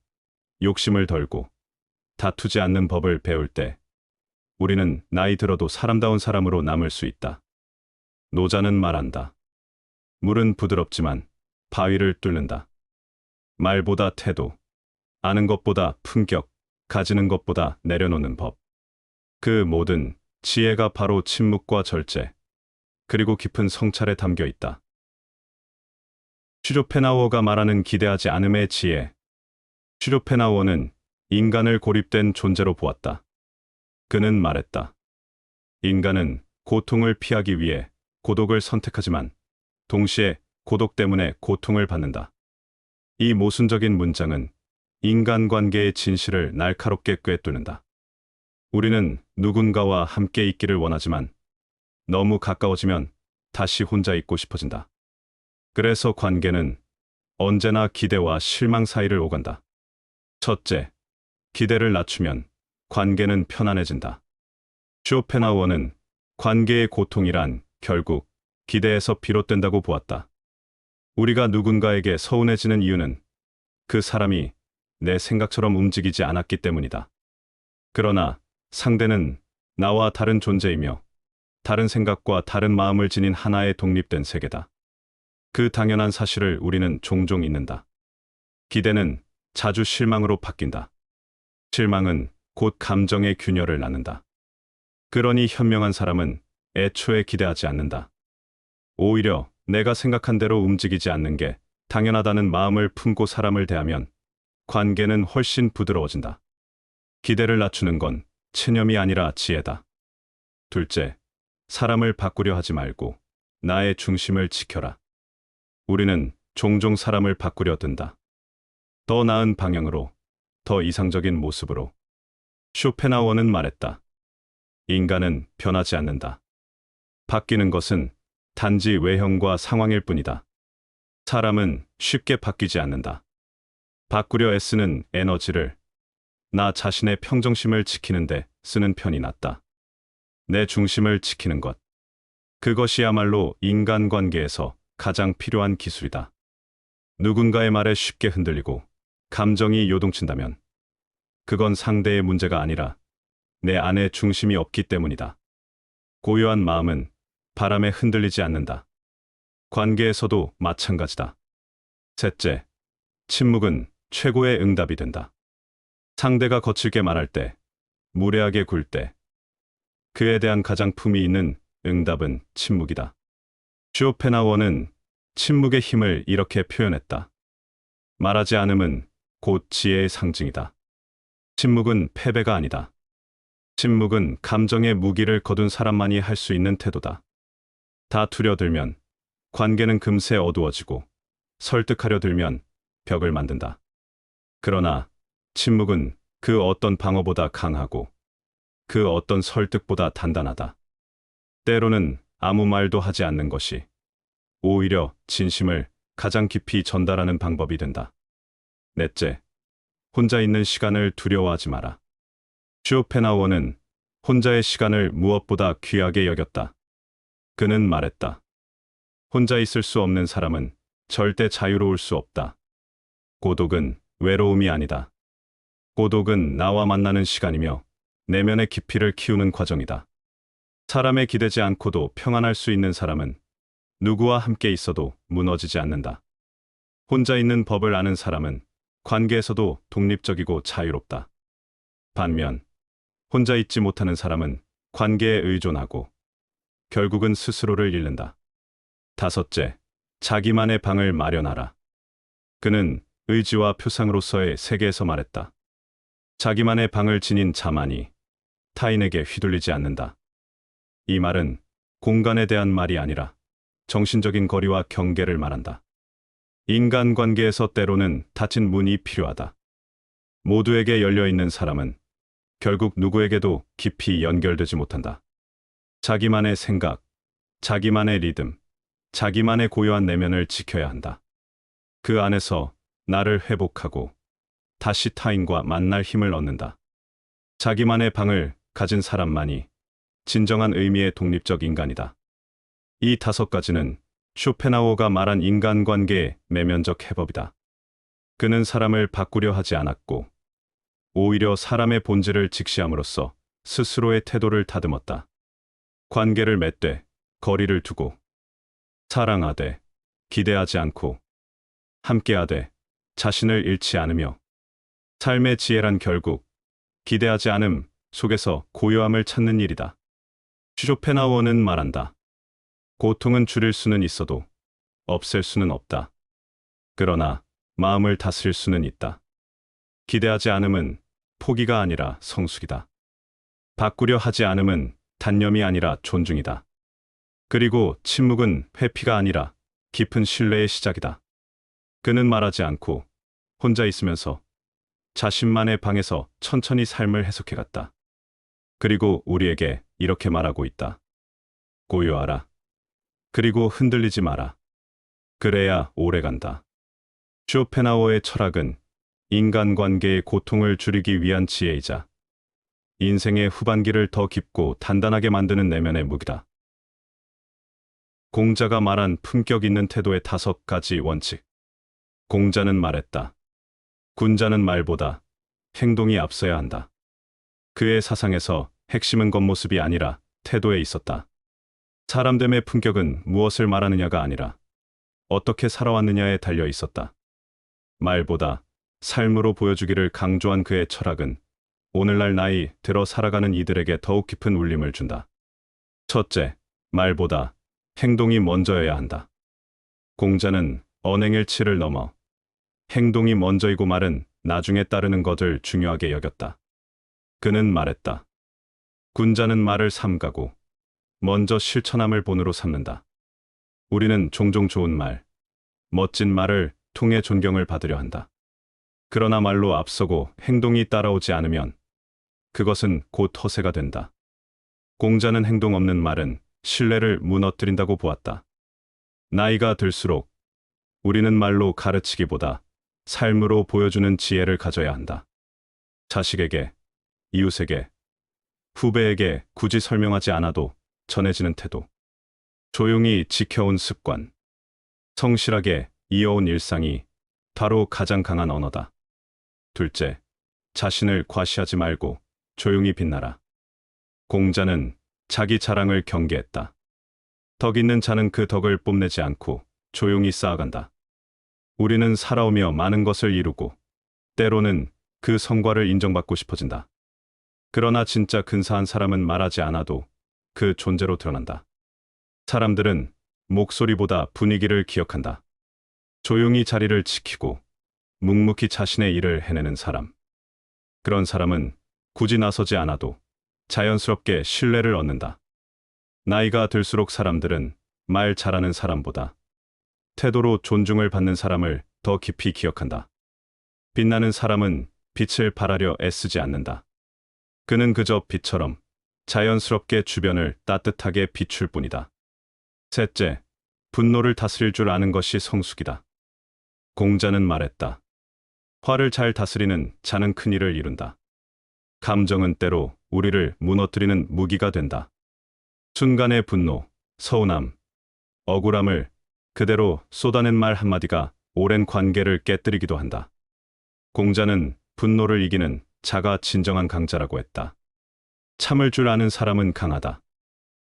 욕심을 덜고, 다투지 않는 법을 배울 때, 우리는 나이 들어도 사람다운 사람으로 남을 수 있다. 노자는 말한다. 물은 부드럽지만 바위를 뚫는다. 말보다 태도, 아는 것보다 품격, 가지는 것보다 내려놓는 법. 그 모든 지혜가 바로 침묵과 절제, 그리고 깊은 성찰에 담겨 있다. 슈조펜하우어가 말하는 기대하지 않음의 지혜. 슈조펜하우어는 인간을 고립된 존재로 보았다. 그는 말했다. 인간은 고통을 피하기 위해 고독을 선택하지만 동시에 고독 때문에 고통을 받는다. 이 모순적인 문장은 인간관계의 진실을 날카롭게 꿰뚫는다. 우리는 누군가와 함께 있기를 원하지만 너무 가까워지면 다시 혼자 있고 싶어진다. 그래서 관계는 언제나 기대와 실망 사이를 오간다. 첫째, 기대를 낮추면 관계는 편안해진다. 쇼펜하우어는 관계의 고통이란 결국 기대에서 비롯된다고 보았다. 우리가 누군가에게 서운해지는 이유는 그 사람이 내 생각처럼 움직이지 않았기 때문이다. 그러나 상대는 나와 다른 존재이며 다른 생각과 다른 마음을 지닌 하나의 독립된 세계다. 그 당연한 사실을 우리는 종종 잊는다. 기대는 자주 실망으로 바뀐다. 실망은 곧 감정의 균열을 낳는다. 그러니 현명한 사람은 애초에 기대하지 않는다. 오히려 내가 생각한 대로 움직이지 않는 게 당연하다는 마음을 품고 사람을 대하면 관계는 훨씬 부드러워진다. 기대를 낮추는 건 체념이 아니라 지혜다. 둘째, 사람을 바꾸려 하지 말고 나의 중심을 지켜라. 우리는 종종 사람을 바꾸려 든다. 더 나은 방향으로, 더 이상적인 모습으로. 쇼펜하우어는 말했다. 인간은 변하지 않는다. 바뀌는 것은 단지 외형과 상황일 뿐이다. 사람은 쉽게 바뀌지 않는다. 바꾸려 애쓰는 에너지를 나 자신의 평정심을 지키는데 쓰는 편이 낫다. 내 중심을 지키는 것. 그것이야말로 인간관계에서 가장 필요한 기술이다. 누군가의 말에 쉽게 흔들리고 감정이 요동친다면 그건 상대의 문제가 아니라 내 안에 중심이 없기 때문이다. 고요한 마음은 바람에 흔들리지 않는다. 관계에서도 마찬가지다. 셋째, 침묵은 최고의 응답이 된다. 상대가 거칠게 말할 때, 무례하게 굴 때, 그에 대한 가장 품위 있는 응답은 침묵이다. 쇼펜하우어는 침묵의 힘을 이렇게 표현했다. 말하지 않음은 곧 지혜의 상징이다. 침묵은 패배가 아니다. 침묵은 감정의 무기를 거둔 사람만이 할 수 있는 태도다. 다투려 들면 관계는 금세 어두워지고 설득하려 들면 벽을 만든다. 그러나 침묵은 그 어떤 방어보다 강하고 그 어떤 설득보다 단단하다. 때로는 아무 말도 하지 않는 것이 오히려 진심을 가장 깊이 전달하는 방법이 된다. 넷째, 혼자 있는 시간을 두려워하지 마라. 쇼펜하우어는 혼자의 시간을 무엇보다 귀하게 여겼다. 그는 말했다. 혼자 있을 수 없는 사람은 절대 자유로울 수 없다. 고독은 외로움이 아니다. 고독은 나와 만나는 시간이며 내면의 깊이를 키우는 과정이다. 사람에 기대지 않고도 평안할 수 있는 사람은 누구와 함께 있어도 무너지지 않는다. 혼자 있는 법을 아는 사람은 관계에서도 독립적이고 자유롭다. 반면 혼자 있지 못하는 사람은 관계에 의존하고 결국은 스스로를 잃는다. 다섯째, 자기만의 방을 마련하라. 그는 의지와 표상으로서의 세계에서 말했다. 자기만의 방을 지닌 자만이 타인에게 휘둘리지 않는다. 이 말은 공간에 대한 말이 아니라 정신적인 거리와 경계를 말한다. 인간관계에서 때로는 닫힌 문이 필요하다. 모두에게 열려있는 사람은 결국 누구에게도 깊이 연결되지 못한다. 자기만의 생각, 자기만의 리듬, 자기만의 고요한 내면을 지켜야 한다. 그 안에서 나를 회복하고 다시 타인과 만날 힘을 얻는다. 자기만의 방을 가진 사람만이 진정한 의미의 독립적 인간이다. 이 5가지는 쇼펜하우어가 말한 인간관계의 내면적 해법이다. 그는 사람을 바꾸려 하지 않았고 오히려 사람의 본질을 직시함으로써 스스로의 태도를 다듬었다. 관계를 맺되 거리를 두고 사랑하되 기대하지 않고 함께하되 자신을 잃지 않으며 삶의 지혜란 결국 기대하지 않음 속에서 고요함을 찾는 일이다. 쇼펜하우어는 말한다. 고통은 줄일 수는 있어도 없앨 수는 없다. 그러나 마음을 다스릴 수는 있다. 기대하지 않음은 포기가 아니라 성숙이다. 바꾸려 하지 않음은 단념이 아니라 존중이다. 그리고 침묵은 회피가 아니라 깊은 신뢰의 시작이다. 그는 말하지 않고 혼자 있으면서 자신만의 방에서 천천히 삶을 해석해갔다. 그리고 우리에게 이렇게 말하고 있다. 고요하라. 그리고 흔들리지 마라. 그래야 오래간다. 쇼펜하우어의 철학은 인간관계의 고통을 줄이기 위한 지혜이자 인생의 후반기를 더 깊고 단단하게 만드는 내면의 무기다. 공자가 말한 품격 있는 태도의 5가지 원칙. 공자는 말했다. 군자는 말보다 행동이 앞서야 한다. 그의 사상에서 핵심은 겉모습이 아니라 태도에 있었다. 사람됨의 품격은 무엇을 말하느냐가 아니라 어떻게 살아왔느냐에 달려 있었다. 말보다 삶으로 보여주기를 강조한 그의 철학은 오늘날 나이 들어 살아가는 이들에게 더욱 깊은 울림을 준다. 첫째, 말보다 행동이 먼저여야 한다. 공자는 언행일치를 넘어 행동이 먼저이고 말은 나중에 따르는 것을 중요하게 여겼다. 그는 말했다. 군자는 말을 삼가고 먼저 실천함을 본으로 삼는다. 우리는 종종 좋은 말, 멋진 말을 통해 존경을 받으려 한다. 그러나 말로 앞서고 행동이 따라오지 않으면 그것은 곧 허세가 된다. 공자는 행동 없는 말은 신뢰를 무너뜨린다고 보았다. 나이가 들수록 우리는 말로 가르치기보다 삶으로 보여주는 지혜를 가져야 한다. 자식에게, 이웃에게, 후배에게 굳이 설명하지 않아도 전해지는 태도. 조용히 지켜온 습관. 성실하게 이어온 일상이 바로 가장 강한 언어다. 둘째, 자신을 과시하지 말고 조용히 빛나라. 공자는 자기 자랑을 경계했다. 덕 있는 자는 그 덕을 뽐내지 않고 조용히 쌓아간다. 우리는 살아오며 많은 것을 이루고 때로는 그 성과를 인정받고 싶어진다. 그러나 진짜 근사한 사람은 말하지 않아도 그 존재로 드러난다. 사람들은 목소리보다 분위기를 기억한다. 조용히 자리를 지키고 묵묵히 자신의 일을 해내는 사람. 그런 사람은 굳이 나서지 않아도 자연스럽게 신뢰를 얻는다. 나이가 들수록 사람들은 말 잘하는 사람보다 태도로 존중을 받는 사람을 더 깊이 기억한다. 빛나는 사람은 빛을 발하려 애쓰지 않는다. 그는 그저 빛처럼 자연스럽게 주변을 따뜻하게 비출 뿐이다. 셋째, 분노를 다스릴 줄 아는 것이 성숙이다. 공자는 말했다. 화를 잘 다스리는 자는 큰일을 이룬다. 감정은 때로 우리를 무너뜨리는 무기가 된다. 순간의 분노, 서운함, 억울함을 그대로 쏟아낸 말 한마디가 오랜 관계를 깨뜨리기도 한다. 공자는 분노를 이기는 자가 진정한 강자라고 했다. 참을 줄 아는 사람은 강하다.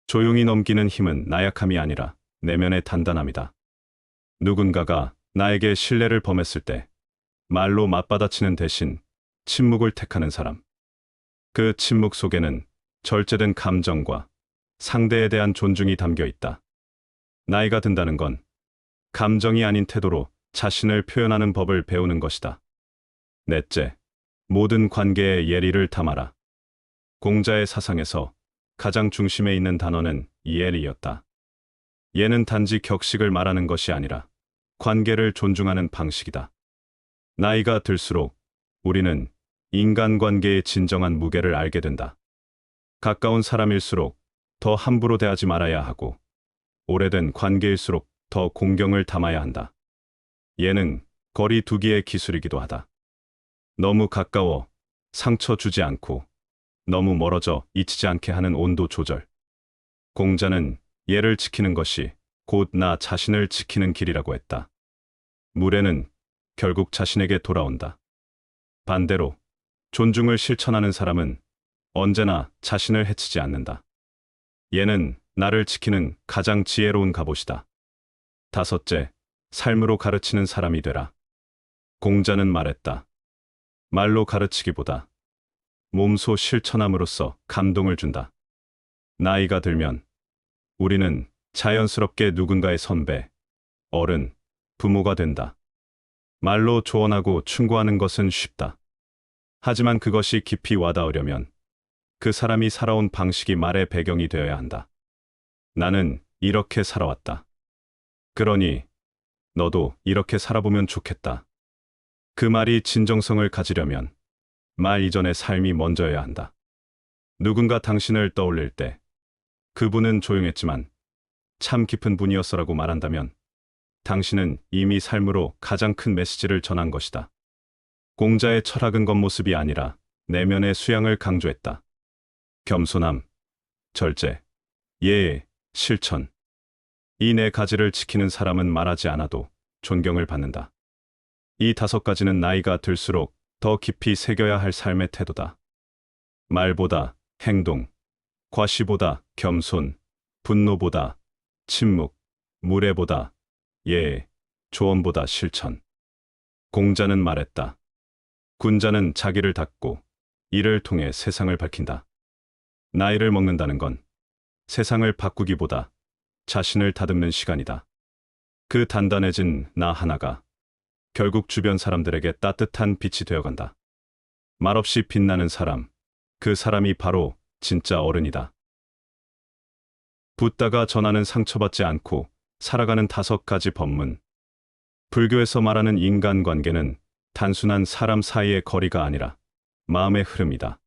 조용히 넘기는 힘은 나약함이 아니라 내면의 단단함이다. 누군가가 나에게 신뢰를 범했을 때 말로 맞받아치는 대신 침묵을 택하는 사람. 그 침묵 속에는 절제된 감정과 상대에 대한 존중이 담겨 있다. 나이가 든다는 건 감정이 아닌 태도로 자신을 표현하는 법을 배우는 것이다. 넷째, 모든 관계에 예리를 담아라. 공자의 사상에서 가장 중심에 있는 단어는 예리였다. 예는 단지 격식을 말하는 것이 아니라 관계를 존중하는 방식이다. 나이가 들수록 우리는 인간관계의 진정한 무게를 알게 된다. 가까운 사람일수록 더 함부로 대하지 말아야 하고, 오래된 관계일수록 더 공경을 담아야 한다. 예는 거리 두기의 기술이기도 하다. 너무 가까워 상처 주지 않고 너무 멀어져 잊히지 않게 하는 온도 조절. 공자는 예를 지키는 것이 곧 나 자신을 지키는 길이라고 했다. 무례는 결국 자신에게 돌아온다. 반대로 존중을 실천하는 사람은 언제나 자신을 해치지 않는다. 예는 나를 지키는 가장 지혜로운 갑옷이다. 다섯째, 삶으로 가르치는 사람이 되라. 공자는 말했다. 말로 가르치기보다 몸소 실천함으로써 감동을 준다. 나이가 들면 우리는 자연스럽게 누군가의 선배, 어른, 부모가 된다. 말로 조언하고 충고하는 것은 쉽다. 하지만 그것이 깊이 와닿으려면 그 사람이 살아온 방식이 말의 배경이 되어야 한다. 나는 이렇게 살아왔다. 그러니 너도 이렇게 살아보면 좋겠다. 그 말이 진정성을 가지려면 말 이전의 삶이 먼저여야 한다. 누군가 당신을 떠올릴 때 그분은 조용했지만 참 깊은 분이었어라고 말한다면 당신은 이미 삶으로 가장 큰 메시지를 전한 것이다. 공자의 철학은 겉모습이 아니라 내면의 수양을 강조했다. 겸손함, 절제, 예의, 실천. 이 네 가지를 지키는 사람은 말하지 않아도 존경을 받는다. 이 다섯 가지는 나이가 들수록 더 깊이 새겨야 할 삶의 태도다. 말보다 행동, 과시보다 겸손, 분노보다 침묵, 무례보다 예의, 조언보다 실천. 공자는 말했다. 군자는 자기를 닫고 이를 통해 세상을 밝힌다. 나이를 먹는다는 건 세상을 바꾸기보다 자신을 다듬는 시간이다. 그 단단해진 나 하나가 결국 주변 사람들에게 따뜻한 빛이 되어간다. 말없이 빛나는 사람, 그 사람이 바로 진짜 어른이다. 붓다가 전하는 상처받지 않고 살아가는 다섯 가지 법문. 불교에서 말하는 인간관계는 단순한 사람 사이의 거리가 아니라 마음의 흐름이다.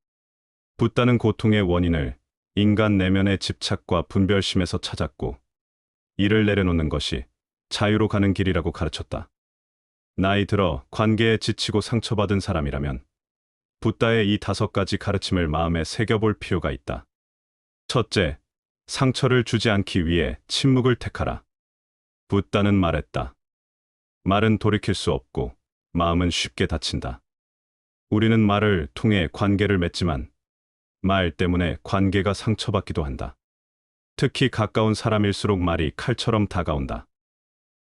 붓다는 고통의 원인을 인간 내면의 집착과 분별심에서 찾았고, 이를 내려놓는 것이 자유로 가는 길이라고 가르쳤다. 나이 들어 관계에 지치고 상처받은 사람이라면 붓다의 이 다섯 가지 가르침을 마음에 새겨볼 필요가 있다. 첫째, 상처를 주지 않기 위해 침묵을 택하라. 붓다는 말했다. 말은 돌이킬 수 없고 마음은 쉽게 다친다. 우리는 말을 통해 관계를 맺지만 말 때문에 관계가 상처받기도 한다. 특히 가까운 사람일수록 말이 칼처럼 다가온다.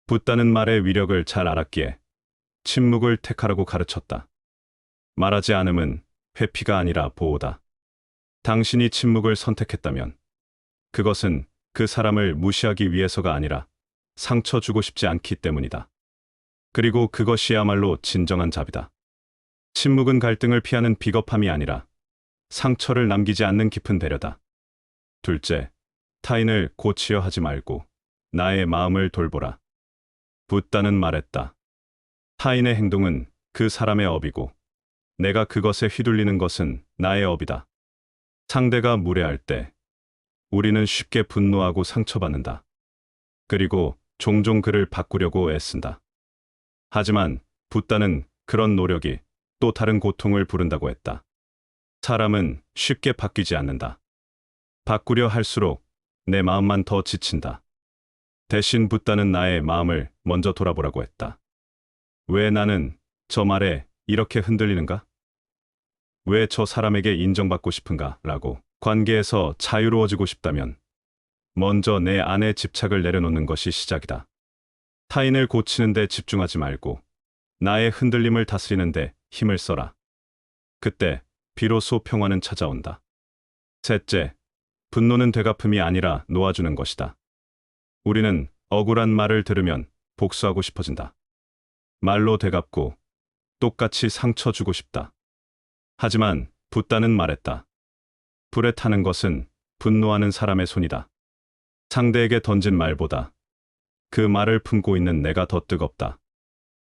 붓다는 말의 위력을 잘 알았기에 침묵을 택하라고 가르쳤다. 말하지 않음은 회피가 아니라 보호다. 당신이 침묵을 선택했다면 그것은 그 사람을 무시하기 위해서가 아니라 상처 주고 싶지 않기 때문이다. 그리고 그것이야말로 진정한 자비다. 침묵은 갈등을 피하는 비겁함이 아니라 상처를 남기지 않는 깊은 배려다. 둘째, 타인을 고치려 하지 말고 나의 마음을 돌보라. 붓다는 말했다. 타인의 행동은 그 사람의 업이고 내가 그것에 휘둘리는 것은 나의 업이다. 상대가 무례할 때 우리는 쉽게 분노하고 상처받는다. 그리고 종종 그를 바꾸려고 애쓴다. 하지만 붓다는 그런 노력이 또 다른 고통을 부른다고 했다. 사람은 쉽게 바뀌지 않는다. 바꾸려 할수록 내 마음만 더 지친다. 대신 붓다는 나의 마음을 먼저 돌아보라고 했다. 왜 나는 저 말에 이렇게 흔들리는가? 왜 저 사람에게 인정받고 싶은가? 라고. 관계에서 자유로워지고 싶다면 먼저 내 안에 집착을 내려놓는 것이 시작이다. 타인을 고치는 데 집중하지 말고 나의 흔들림을 다스리는 데 힘을 써라. 그때 비로소 평화는 찾아온다. 셋째, 분노는 되갚음이 아니라 놓아주는 것이다. 우리는 억울한 말을 들으면 복수하고 싶어진다. 말로 되갚고 똑같이 상처 주고 싶다. 하지만 붓다는 말했다. 불에 타는 것은 분노하는 사람의 손이다. 상대에게 던진 말보다 그 말을 품고 있는 내가 더 뜨겁다.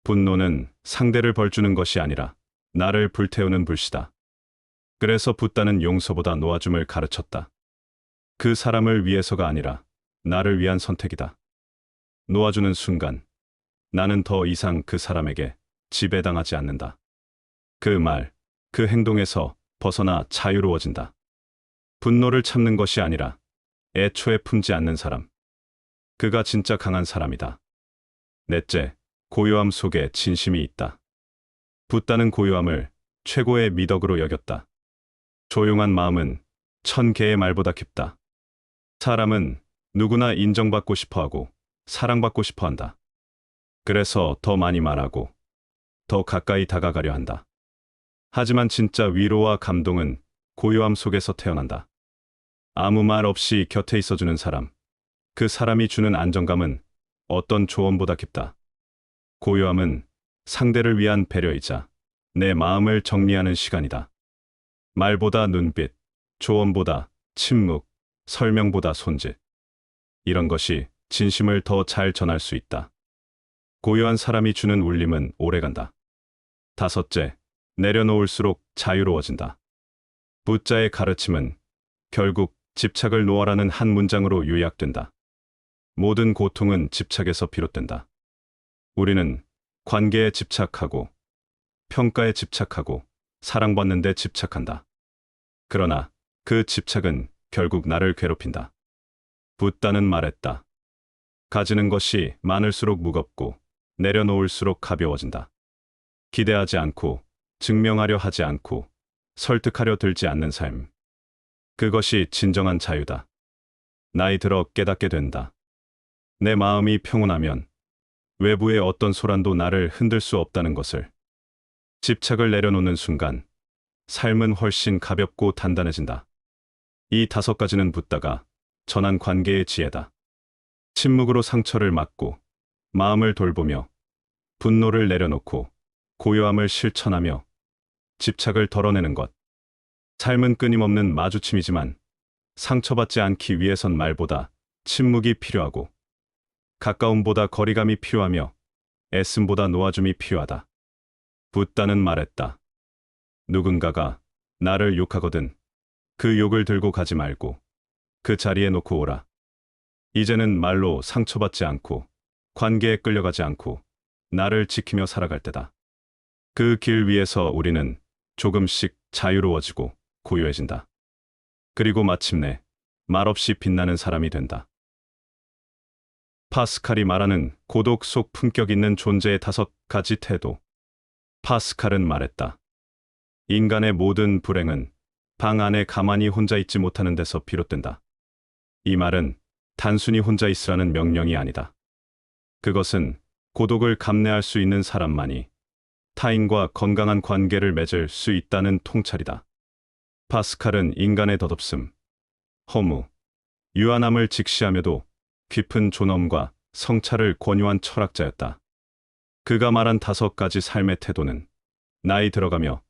분노는 상대를 벌주는 것이 아니라 나를 불태우는 불씨다. 그래서 붓다는 용서보다 놓아줌을 가르쳤다. 그 사람을 위해서가 아니라 나를 위한 선택이다. 놓아주는 순간 나는 더 이상 그 사람에게 지배당하지 않는다. 그 말, 그 행동에서 벗어나 자유로워진다. 분노를 참는 것이 아니라 애초에 품지 않는 사람. 그가 진짜 강한 사람이다. 넷째, 고요함 속에 진심이 있다. 붓다는 고요함을 최고의 미덕으로 여겼다. 조용한 마음은 1000개의 말보다 깊다. 사람은 누구나 인정받고 싶어하고 사랑받고 싶어한다. 그래서 더 많이 말하고 더 가까이 다가가려 한다. 하지만 진짜 위로와 감동은 고요함 속에서 태어난다. 아무 말 없이 곁에 있어주는 사람. 그 사람이 주는 안정감은 어떤 조언보다 깊다. 고요함은 상대를 위한 배려이자 내 마음을 정리하는 시간이다. 말보다 눈빛, 조언보다 침묵, 설명보다 손짓. 이런 것이 진심을 더 잘 전할 수 있다. 고요한 사람이 주는 울림은 오래간다. 다섯째, 내려놓을수록 자유로워진다. 붓자의 가르침은 결국 집착을 놓아라는 한 문장으로 요약된다. 모든 고통은 집착에서 비롯된다. 우리는 관계에 집착하고 평가에 집착하고 사랑받는 데 집착한다. 그러나 그 집착은 결국 나를 괴롭힌다. 붓다는 말했다. 가지는 것이 많을수록 무겁고 내려놓을수록 가벼워진다. 기대하지 않고 증명하려 하지 않고 설득하려 들지 않는 삶. 그것이 진정한 자유다. 나이 들어 깨닫게 된다. 내 마음이 평온하면 외부의 어떤 소란도 나를 흔들 수 없다는 것을. 집착을 내려놓는 순간 삶은 훨씬 가볍고 단단해진다. 이 5가지는 붓다가 전한 관계의 지혜다. 침묵으로 상처를 막고 마음을 돌보며 분노를 내려놓고 고요함을 실천하며 집착을 덜어내는 것. 삶은 끊임없는 마주침이지만 상처받지 않기 위해선 말보다 침묵이 필요하고 가까움보다 거리감이 필요하며 애씀보다 놓아줌이 필요하다. 붓다는 말했다. 누군가가 나를 욕하거든 그 욕을 들고 가지 말고 그 자리에 놓고 오라. 이제는 말로 상처받지 않고 관계에 끌려가지 않고 나를 지키며 살아갈 때다. 그 길 위에서 우리는 조금씩 자유로워지고 고요해진다. 그리고 마침내 말없이 빛나는 사람이 된다. 파스칼이 말하는 고독 속 품격 있는 존재의 5가지 태도. 파스칼은 말했다. 인간의 모든 불행은 방 안에 가만히 혼자 있지 못하는 데서 비롯된다. 이 말은 단순히 혼자 있으라는 명령이 아니다. 그것은 고독을 감내할 수 있는 사람만이 타인과 건강한 관계를 맺을 수 있다는 통찰이다. 파스칼은 인간의 덧없음, 허무, 유한함을 직시하며도 깊은 존엄과 성찰을 권유한 철학자였다. 그가 말한 5가지 삶의 태도는 나이 들어가며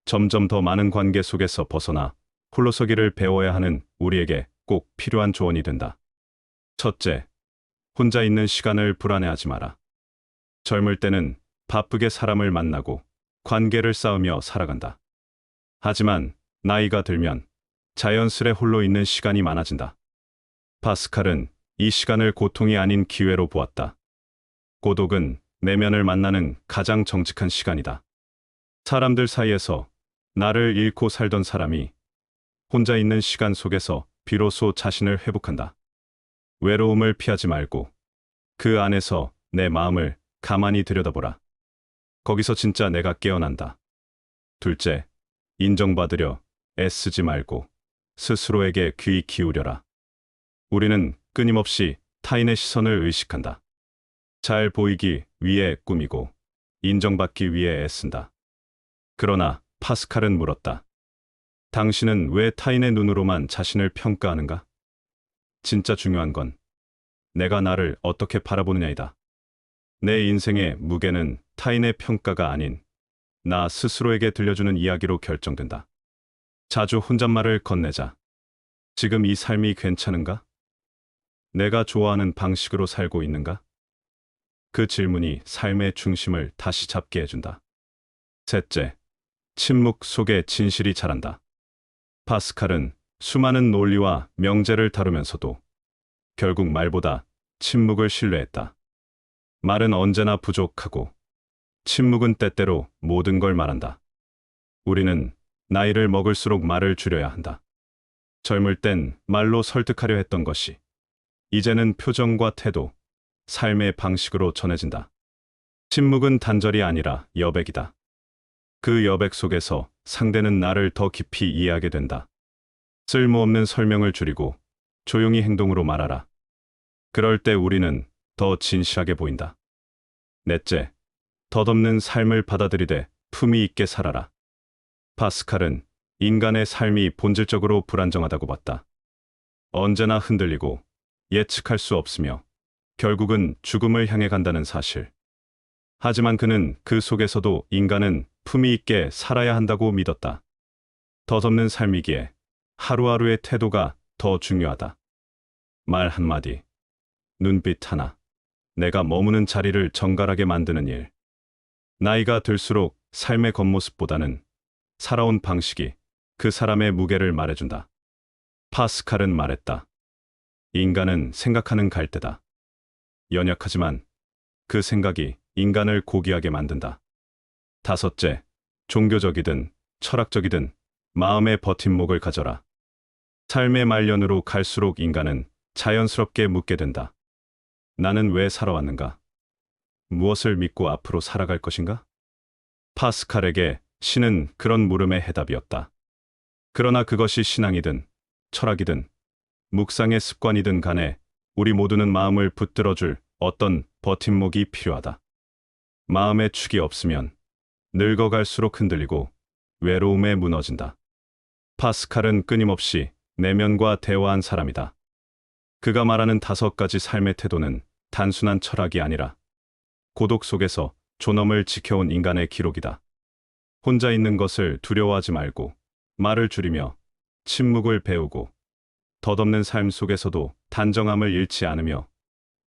점점 더 많은 관계 속에서 벗어나 홀로서기를 배워야 하는 우리에게 꼭 필요한 조언이 된다. 첫째, 혼자 있는 시간을 불안해하지 마라. 젊을 때는 바쁘게 사람을 만나고 관계를 쌓으며 살아간다. 하지만 나이가 들면 자연스레 홀로 있는 시간이 많아진다. 파스칼은 이 시간을 고통이 아닌 기회로 보았다. 고독은 내면을 만나는 가장 정직한 시간이다. 사람들 사이에서 나를 잃고 살던 사람이 혼자 있는 시간 속에서 비로소 자신을 회복한다. 외로움을 피하지 말고 그 안에서 내 마음을 가만히 들여다보라. 거기서 진짜 내가 깨어난다. 둘째, 인정받으려 애쓰지 말고 스스로에게 귀 기울여라. 우리는 끊임없이 타인의 시선을 의식한다. 잘 보이기 위해 꾸미고 인정받기 위해 애쓴다. 그러나 파스칼은 물었다. 당신은 왜 타인의 눈으로만 자신을 평가하는가? 진짜 중요한 건 내가 나를 어떻게 바라보느냐이다. 내 인생의 무게는 타인의 평가가 아닌 나 스스로에게 들려주는 이야기로 결정된다. 자주 혼잣말을 건네자. 지금 이 삶이 괜찮은가? 내가 좋아하는 방식으로 살고 있는가? 그 질문이 삶의 중심을 다시 잡게 해준다. 셋째, 침묵 속에 진실이 자란다. 파스칼은 수많은 논리와 명제를 다루면서도 결국 말보다 침묵을 신뢰했다. 말은 언제나 부족하고 침묵은 때때로 모든 걸 말한다. 우리는 나이를 먹을수록 말을 줄여야 한다. 젊을 땐 말로 설득하려 했던 것이 이제는 표정과 태도, 삶의 방식으로 전해진다. 침묵은 단절이 아니라 여백이다. 그 여백 속에서 상대는 나를 더 깊이 이해하게 된다. 쓸모없는 설명을 줄이고 조용히 행동으로 말하라. 그럴 때 우리는 더 진실하게 보인다. 넷째, 덧없는 삶을 받아들이되 품위 있게 살아라. 파스칼은 인간의 삶이 본질적으로 불안정하다고 봤다. 언제나 흔들리고 예측할 수 없으며 결국은 죽음을 향해 간다는 사실. 하지만 그는 그 속에서도 인간은 품위 있게 살아야 한다고 믿었다. 덧없는 삶이기에 하루하루의 태도가 더 중요하다. 말 한마디, 눈빛 하나, 내가 머무는 자리를 정갈하게 만드는 일. 나이가 들수록 삶의 겉모습보다는 살아온 방식이 그 사람의 무게를 말해준다. 파스칼은 말했다. 인간은 생각하는 갈대다. 연약하지만 그 생각이 인간을 고귀하게 만든다. 다섯째, 종교적이든 철학적이든 마음의 버팀목을 가져라. 삶의 말년으로 갈수록 인간은 자연스럽게 묻게 된다. 나는 왜 살아왔는가? 무엇을 믿고 앞으로 살아갈 것인가? 파스칼에게 신은 그런 물음의 해답이었다. 그러나 그것이 신앙이든 철학이든 묵상의 습관이든 간에 우리 모두는 마음을 붙들어줄 어떤 버팀목이 필요하다. 마음의 축이 없으면 늙어갈수록 흔들리고 외로움에 무너진다. 파스칼은 끊임없이 내면과 대화한 사람이다. 그가 말하는 5가지 삶의 태도는 단순한 철학이 아니라 고독 속에서 존엄을 지켜온 인간의 기록이다. 혼자 있는 것을 두려워하지 말고 말을 줄이며 침묵을 배우고 덧없는 삶 속에서도 단정함을 잃지 않으며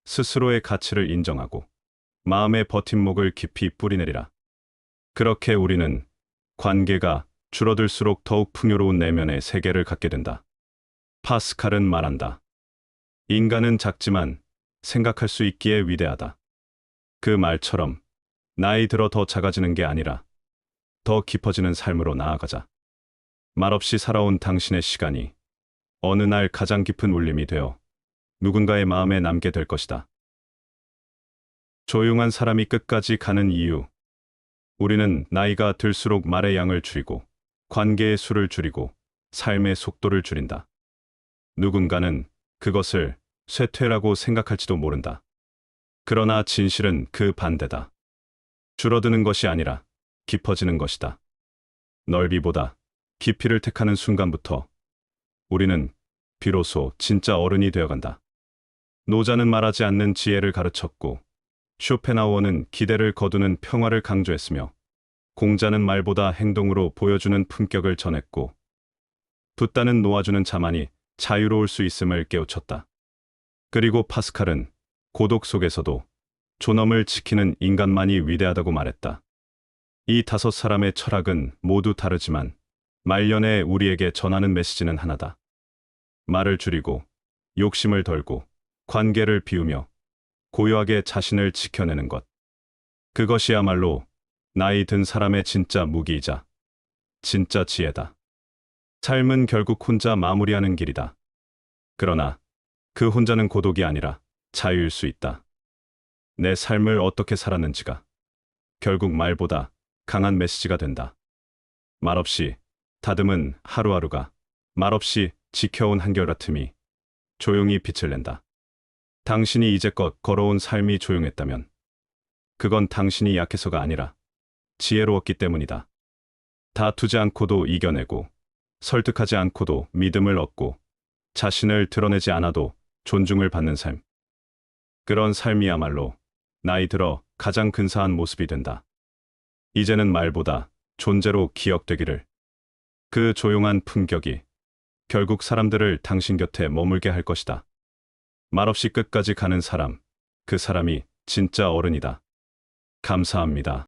스스로의 가치를 인정하고 마음의 버팀목을 깊이 뿌리내리라. 그렇게 우리는 관계가 줄어들수록 더욱 풍요로운 내면의 세계를 갖게 된다. 파스칼은 말한다. 인간은 작지만 생각할 수 있기에 위대하다. 그 말처럼 나이 들어 더 작아지는 게 아니라 더 깊어지는 삶으로 나아가자. 말없이 살아온 당신의 시간이 어느 날 가장 깊은 울림이 되어 누군가의 마음에 남게 될 것이다. 조용한 사람이 끝까지 가는 이유. 우리는 나이가 들수록 말의 양을 줄이고 관계의 수를 줄이고 삶의 속도를 줄인다. 누군가는 그것을 쇠퇴라고 생각할지도 모른다. 그러나 진실은 그 반대다. 줄어드는 것이 아니라 깊어지는 것이다. 넓이보다 깊이를 택하는 순간부터 우리는 비로소 진짜 어른이 되어간다. 노자는 말하지 않는 지혜를 가르쳤고 쇼펜하우어는 기대를 거두는 평화를 강조했으며 공자는 말보다 행동으로 보여주는 품격을 전했고 붓다는 놓아주는 자만이 자유로울 수 있음을 깨우쳤다. 그리고 파스칼은 고독 속에서도 존엄을 지키는 인간만이 위대하다고 말했다. 이 5사람의 철학은 모두 다르지만 말년에 우리에게 전하는 메시지는 하나다. 말을 줄이고 욕심을 덜고 관계를 비우며 고요하게 자신을 지켜내는 것. 그것이야말로 나이 든 사람의 진짜 무기이자 진짜 지혜다. 삶은 결국 혼자 마무리하는 길이다. 그러나 그 혼자는 고독이 아니라 자유일 수 있다. 내 삶을 어떻게 살았는지가 결국 말보다 강한 메시지가 된다. 말없이 다듬은 하루하루가 말없이 지켜온 한결같음이 조용히 빛을 낸다. 당신이 이제껏 걸어온 삶이 조용했다면 그건 당신이 약해서가 아니라 지혜로웠기 때문이다. 다투지 않고도 이겨내고 설득하지 않고도 믿음을 얻고 자신을 드러내지 않아도 존중을 받는 삶. 그런 삶이야말로 나이 들어 가장 근사한 모습이 된다. 이제는 말보다 존재로 기억되기를. 그 조용한 품격이 결국 사람들을 당신 곁에 머물게 할 것이다. 말없이 끝까지 가는 사람, 그 사람이 진짜 어른이다. 감사합니다.